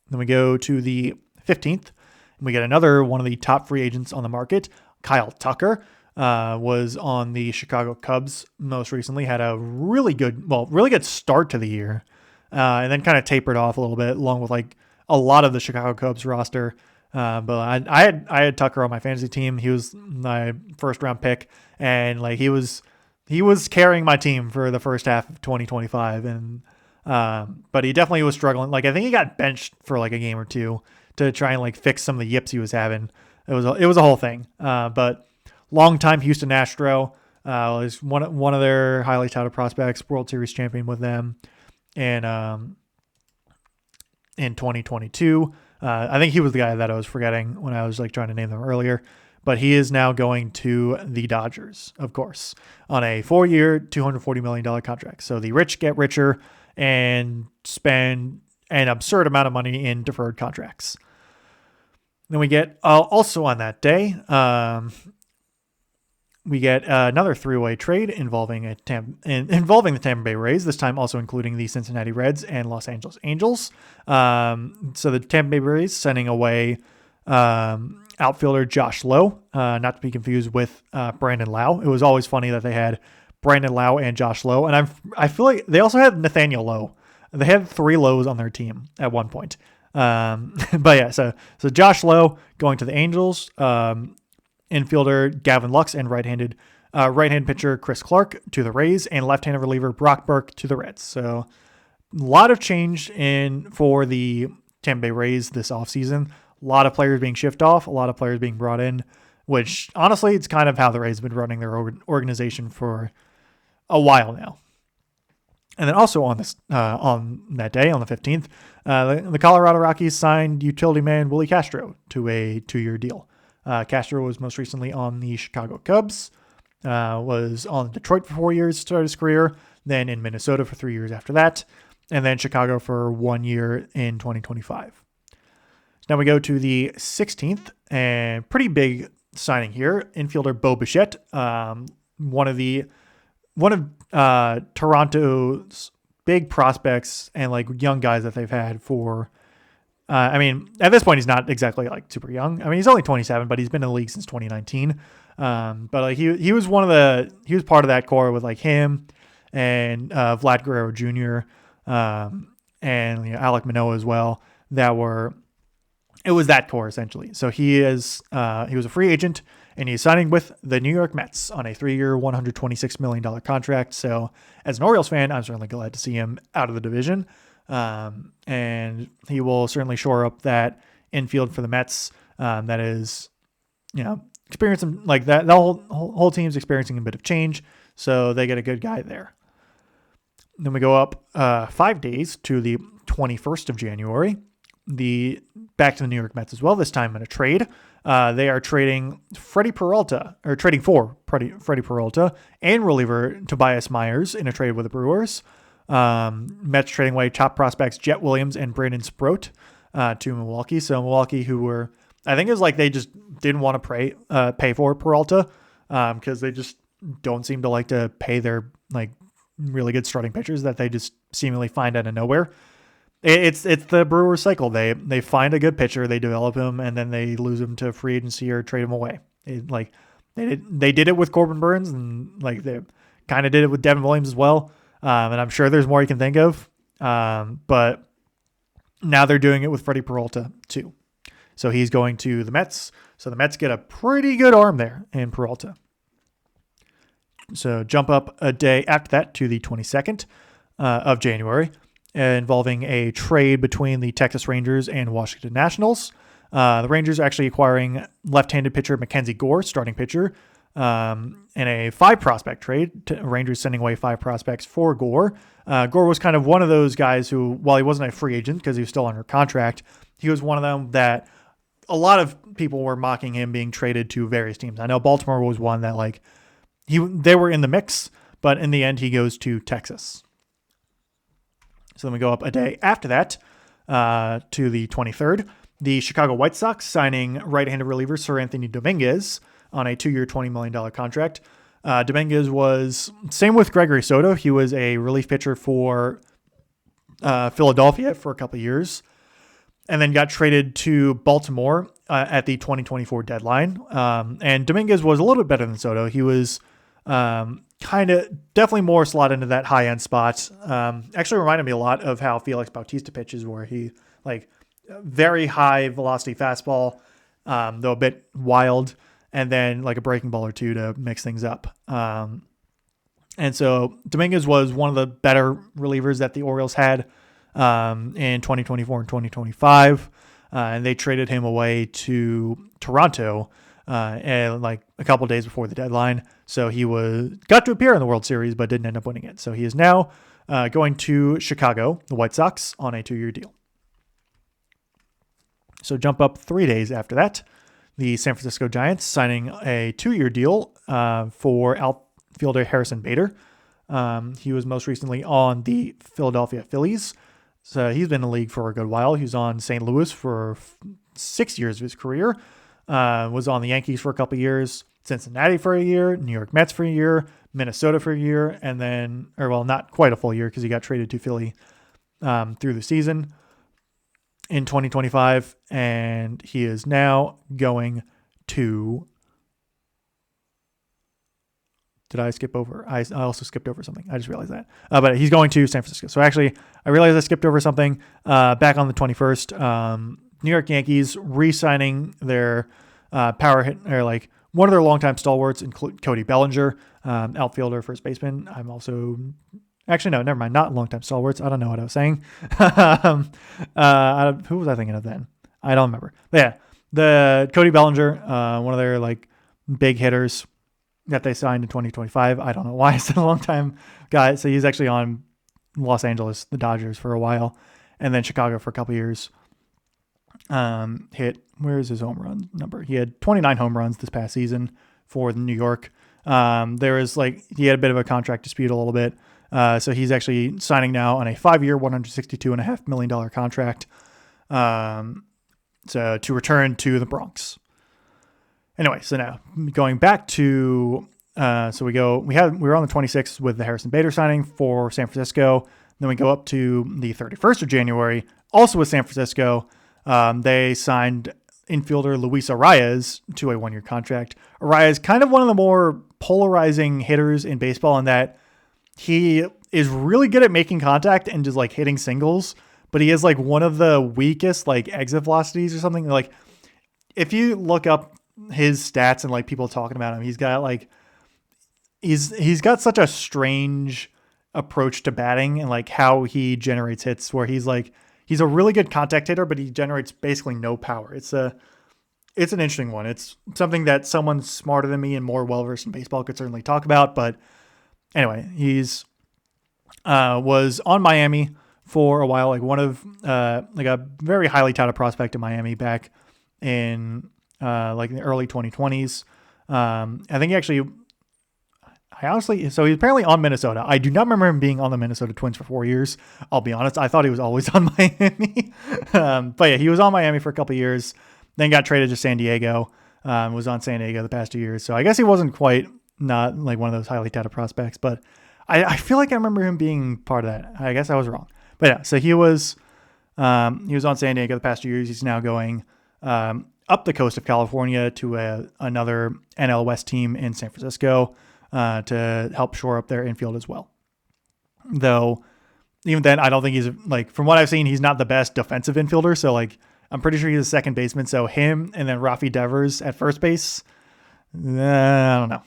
Then we go to the 15th, and we get another one of the top free agents on the market, Kyle Tucker. Was on the Chicago Cubs most recently, had a really good start to the year, and then kind of tapered off a little bit, along with like a lot of the Chicago Cubs roster. But I had Tucker on my fantasy team. He was my first round pick, and like he was carrying my team for the first half of 2025, and but he definitely was struggling. Like I think he got benched for like a game or two to try and like fix some of the yips he was having. It was a whole thing, but. Longtime Houston Astro, was one of their highly touted prospects, World Series champion with them, and in 2022, I think he was the guy that I was forgetting when I was like trying to name them earlier. But he is now going to the Dodgers, of course, on a 4-year, $240 million contract. So the rich get richer and spend an absurd amount of money in deferred contracts. Then we get also on that day. We get another 3-way trade involving the Tampa Bay Rays, this time also including the Cincinnati Reds and Los Angeles Angels. So the Tampa Bay Rays sending away outfielder Josh Lowe, not to be confused with Brandon Lau. It was always funny that they had Brandon Lau and Josh Lowe, and I feel like they also had Nathaniel Lowe. They had 3 Lows on their team at one point. But yeah, so Josh Lowe going to the Angels. Infielder Gavin Lux and right-handed pitcher Chris Clark to the Rays, and left-handed reliever Brock Burke to the Reds. So a lot of change for the Tampa Bay Rays this offseason. A lot of players being shipped off, a lot of players being brought in, which honestly, it's kind of how the Rays have been running their organization for a while now. And then also on that day, on the 15th, the Colorado Rockies signed utility man Willie Castro to a 2-year deal. Castro was most recently on the Chicago Cubs, was on Detroit for 4 years to start his career, then in Minnesota for 3 years after that, and then Chicago for 1 year in 2025. Now we go to the 16th, and pretty big signing here, infielder Bo Bichette, one of Toronto's big prospects and like young guys that they've had for. At this point, he's not exactly like super young. He's only 27, but he's been in the league since 2019. But like he was part of that core with like him and Vlad Guerrero Jr. And Alek Manoah as well. It was that core essentially. So he was a free agent, and he's signing with the New York Mets on a 3-year, $126 million contract. So as an Orioles fan, I'm certainly glad to see him out of the division. And he will certainly shore up that infield for the Mets. That is, experiencing like that. The whole team's experiencing a bit of change, so they get a good guy there. Then we go up 5 days to the 21st of January. Back to the New York Mets as well. This time in a trade. They are trading Freddie Peralta and reliever Tobias Myers in a trade with the Brewers. Mets trading away top prospects Jet Williams and Brandon Sproat to Milwaukee. So Milwaukee, I think it was like they just didn't want to pay for Peralta because they just don't seem to like to pay their like really good starting pitchers that they just seemingly find out of nowhere. It's the Brewers cycle. They find a good pitcher, they develop him, and then they lose him to free agency or trade him away. They did it with Corbin Burns, and like they kind of did it with Devin Williams as well. And I'm sure there's more you can think of. But now they're doing it with Freddie Peralta too. So he's going to the Mets. So the Mets get a pretty good arm there in Peralta. So jump up a day after that to the 22nd of January, involving a trade between the Texas Rangers and Washington Nationals. The Rangers are actually acquiring left-handed pitcher Mackenzie Gore, starting pitcher, in a 5 prospect trade. Rangers sending away 5 prospects for Gore. Gore was kind of one of those guys who, while he wasn't a free agent because he was still under contract, he was one of them that a lot of people were mocking him being traded to various teams. I know Baltimore was one that like they were in the mix, but in the end he goes to Texas. So then we go up a day after that to the 23rd. The Chicago White Sox signing right-handed reliever Sir Anthony Dominguez on a 2-year, $20 million contract. Dominguez was, same with Gregory Soto. He was a relief pitcher for Philadelphia for a couple of years and then got traded to Baltimore at the 2024 deadline. And Dominguez was a little bit better than Soto. He was kind of definitely more slot into that high-end spot. Actually reminded me a lot of how Felix Bautista pitches, where he like very high velocity fastball, though a bit wild, and then like a breaking ball or two to mix things up. And so Dominguez was one of the better relievers that the Orioles had in 2024 and 2025. And they traded him away to Toronto and like a couple days before the deadline. So he got to appear in the World Series, but didn't end up winning it. So he is now going to Chicago, the White Sox, on a 2-year deal. So jump up 3 days after that. The San Francisco Giants signing a 2-year deal for outfielder Harrison Bader. He was most recently on the Philadelphia Phillies. So he's been in the league for a good while. He was on St. Louis for 6 years of his career. Was on the Yankees for a couple years, Cincinnati for a year, New York Mets for a year, Minnesota for a year, and then, or well, not quite a full year because he got traded to Philly through the season in 2025, and he is now going to... Did I skip over? I also skipped over something. I just realized that. But he's going to San Francisco. So actually, I realized I skipped over something. Back on the 21st, New York Yankees re-signing their power hit, or like one of their longtime stalwarts, include Cody Bellinger, outfielder, first baseman. I'm also... Actually, no, never mind. Not longtime stalwarts. I don't know what I was saying. Who was I thinking of then? I don't remember. But yeah, the Cody Bellinger, one of their like big hitters that they signed in 2025. I don't know why it's a long time guy. So he's actually on Los Angeles, the Dodgers, for a while, and then Chicago for a couple years. Where's his home run number? He had 29 home runs this past season for New York. He had a bit of a contract dispute a little bit. So he's actually signing now on a 5-year, $162.5 million contract. So to return to the Bronx. Anyway, so now going back to, we were on the 26th with the Harrison Bader signing for San Francisco. Then we go up to the 31st of January, also with San Francisco. They signed infielder Luis Arias to a 1-year contract. Arias, kind of one of the more polarizing hitters in baseball in that he is really good at making contact and just like hitting singles, but he is like one of the weakest like exit velocities or something. Like if you look up his stats and like people talking about him, he's got like, he's got such a strange approach to batting and like how he generates hits, where he's a really good contact hitter, but he generates basically no power. It's an interesting one. It's something that someone smarter than me and more well-versed in baseball could certainly talk about. But anyway, he's was on Miami for a while, like one of like a very highly touted prospect in Miami back in like the early 2020s. I think so he's apparently on Minnesota. I do not remember him being on the Minnesota Twins for 4 years. I'll be honest. I thought he was always on Miami. But yeah, he was on Miami for a couple of years, then got traded to San Diego, was on San Diego the past 2 years. So I guess he wasn't quite not like one of those highly touted prospects, but I feel like I remember him being part of that. I guess I was wrong. But yeah, so he was on San Diego the past 2 years. He's now going up the coast of California to another NL West team in San Francisco to help shore up their infield as well. Though, even then, I don't think he's like, from what I've seen, he's not the best defensive infielder. So like, I'm pretty sure he's a second baseman. So him and then Rafi Devers at first base, I don't know.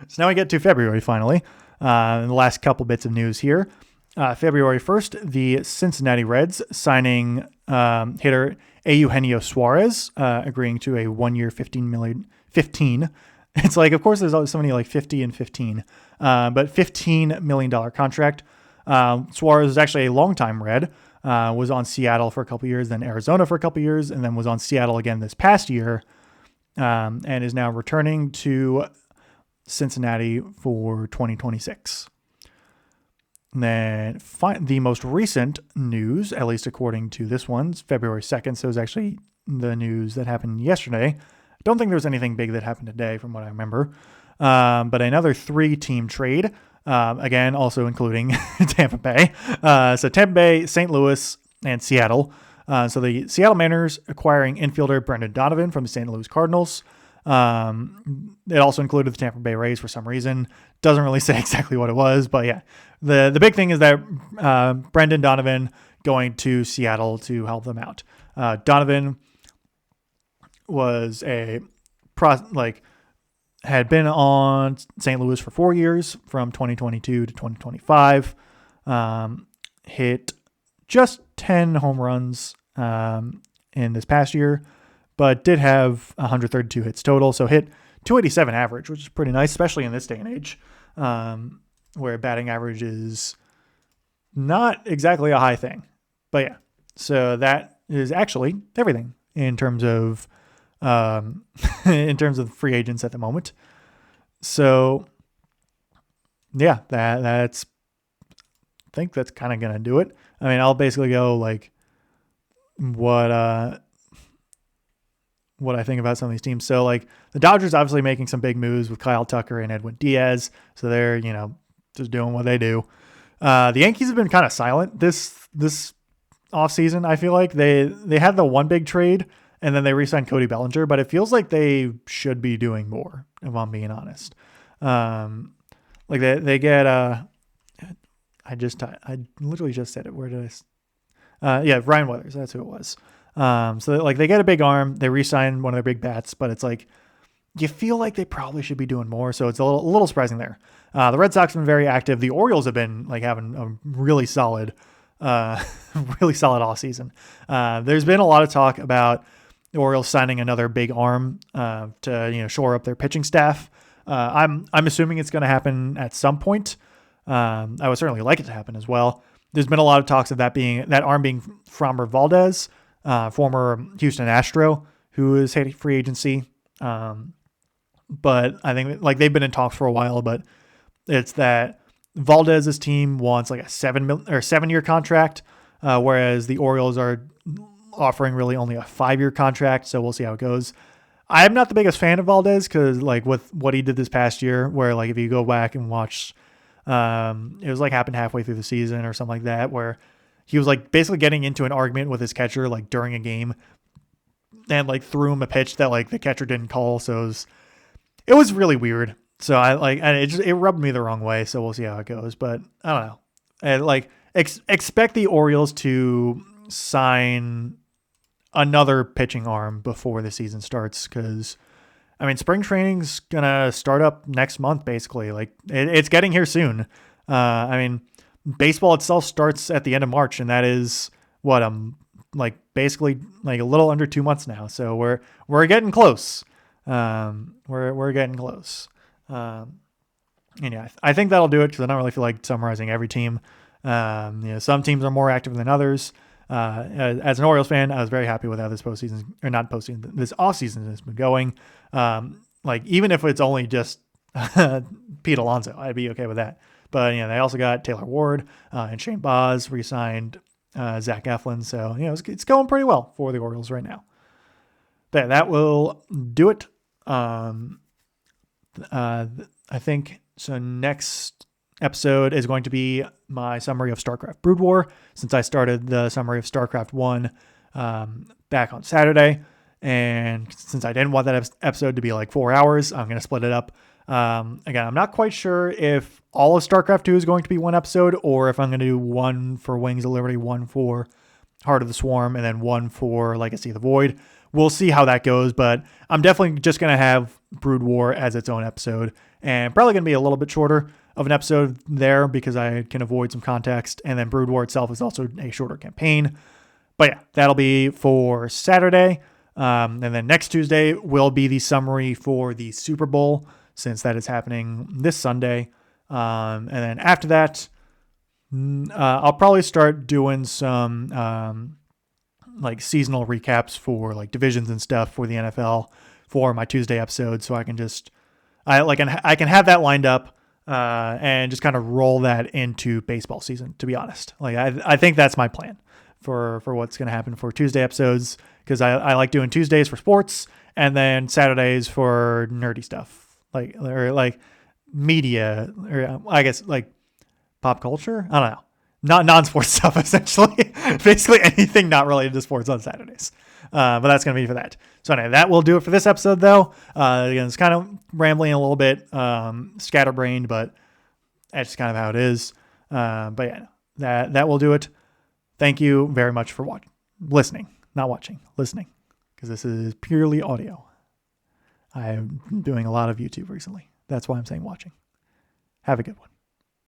So now we get to February finally. The last couple bits of news here. February 1st, the Cincinnati Reds signing hitter Eugenio Suarez, agreeing to a 1-year, $15 It's like, of course, there's always so many like 50 and 15, but $15 million contract. Suarez is actually a longtime Red, was on Seattle for a couple years, then Arizona for a couple years, and then was on Seattle again this past year, and is now returning to Cincinnati for 2026. And then the most recent news, at least according to this one's February 2nd, so it was actually the news that happened yesterday. I don't think there was anything big that happened today from what I remember. But another 3-team trade, again, also including Tampa Bay. So Tampa Bay, St. Louis, and Seattle. So the Seattle Mariners acquiring infielder Brendan Donovan from the St. Louis Cardinals. It also included the Tampa Bay Rays for some reason. Doesn't really say exactly what it was, but yeah. The big thing is that Brendan Donovan going to Seattle to help them out. Donovan was had been on St. Louis for 4 years, from 2022 to 2025. Hit just 10 home runs in this past year, but did have 132 hits total. So hit 287 average, which is pretty nice, especially in this day and age, where batting average is not exactly a high thing. But yeah, so that is actually everything in terms of free agents at the moment. So yeah, that's I think that's kind of gonna do it. I mean, I'll basically go like what I think about some of these teams. So like the Dodgers obviously making some big moves with Kyle Tucker and Edwin Diaz. So they're, just doing what they do. The Yankees have been kind of silent this offseason. I feel like they had the one big trade and then they re-signed Cody Bellinger, but it feels like they should be doing more, if I'm being honest. Like they get I literally just said it. Where did Ryan Weathers. That's who it was. So like they get a big arm, they re-sign one of their big bats, but it's like you feel like they probably should be doing more. So it's a little surprising there. The Red Sox have been very active. The Orioles have been like having a really solid off season. There's been a lot of talk about the Orioles signing another big arm to shore up their pitching staff. I'm assuming it's going to happen at some point. I would certainly like it to happen as well. There's been a lot of talks of that arm being Framber Valdez, former Houston Astro, who is hitting free agency. But I think like they've been in talks for a while, but it's that Valdez's team wants like a 7-year contract, whereas the Orioles are offering really only a 5-year contract. So we'll see how it goes. I am not the biggest fan of Valdez because like with what he did this past year, where like if you go back and watch, it was like happened halfway through the season or something like that, where he was like basically getting into an argument with his catcher like during a game, and like threw him a pitch that like the catcher didn't call. So it was really weird. So and it rubbed me the wrong way. So we'll see how it goes. But I don't know. And expect the Orioles to sign another pitching arm before the season starts, because I mean spring training's gonna start up next month basically. Like it's getting here soon. I mean baseball itself starts at the end of March, and that is what basically like a little under 2 months now. So we're getting close. We're getting close. And yeah, I think that'll do it, because I don't really feel like summarizing every team. Some teams are more active than others. As an Orioles fan, I was very happy with how this this off season has been going. Even if it's only just Pete Alonso, I'd be okay with that. But they also got Taylor Ward and Shane Baz re-signed Zach Eflin. So it's going pretty well for the Orioles right now. But that will do it. I think so. Next episode is going to be my summary of StarCraft Brood War, since I started the summary of StarCraft 1 back on Saturday. And since I didn't want that episode to be like 4 hours, I'm going to split it up. Again, I'm not quite sure if all of StarCraft 2 is going to be one episode, or if I'm going to do one for Wings of Liberty, one for Heart of the Swarm, and then one for Legacy of the Void. We'll see how that goes, but I'm definitely just going to have Brood War as its own episode, and probably going to be a little bit shorter of an episode there because I can avoid some context, and then Brood War itself is also a shorter campaign. But yeah, that'll be for Saturday. And then next Tuesday will be the summary for the Super Bowl, since that is happening this Sunday. And then after that, I'll probably start doing some like seasonal recaps for like divisions and stuff for the NFL for my Tuesday episode, so I can have that lined up and just kind of roll that into baseball season. To be honest, like I think that's my plan for what's going to happen for Tuesday episodes, because I like doing Tuesdays for sports and then Saturdays for nerdy stuff, like media, or I guess like pop culture. I don't know. Not non-sports stuff, essentially. Basically anything not related to sports on Saturdays. But that's going to be for that. So anyway, that will do it for this episode, though. Again, it's kind of rambling a little bit, scatterbrained, but that's just kind of how it is. But yeah, that will do it. Thank you very much for listening, not watching, listening, because this is purely audio. I'm doing a lot of YouTube recently. That's why I'm saying watching. Have a good one.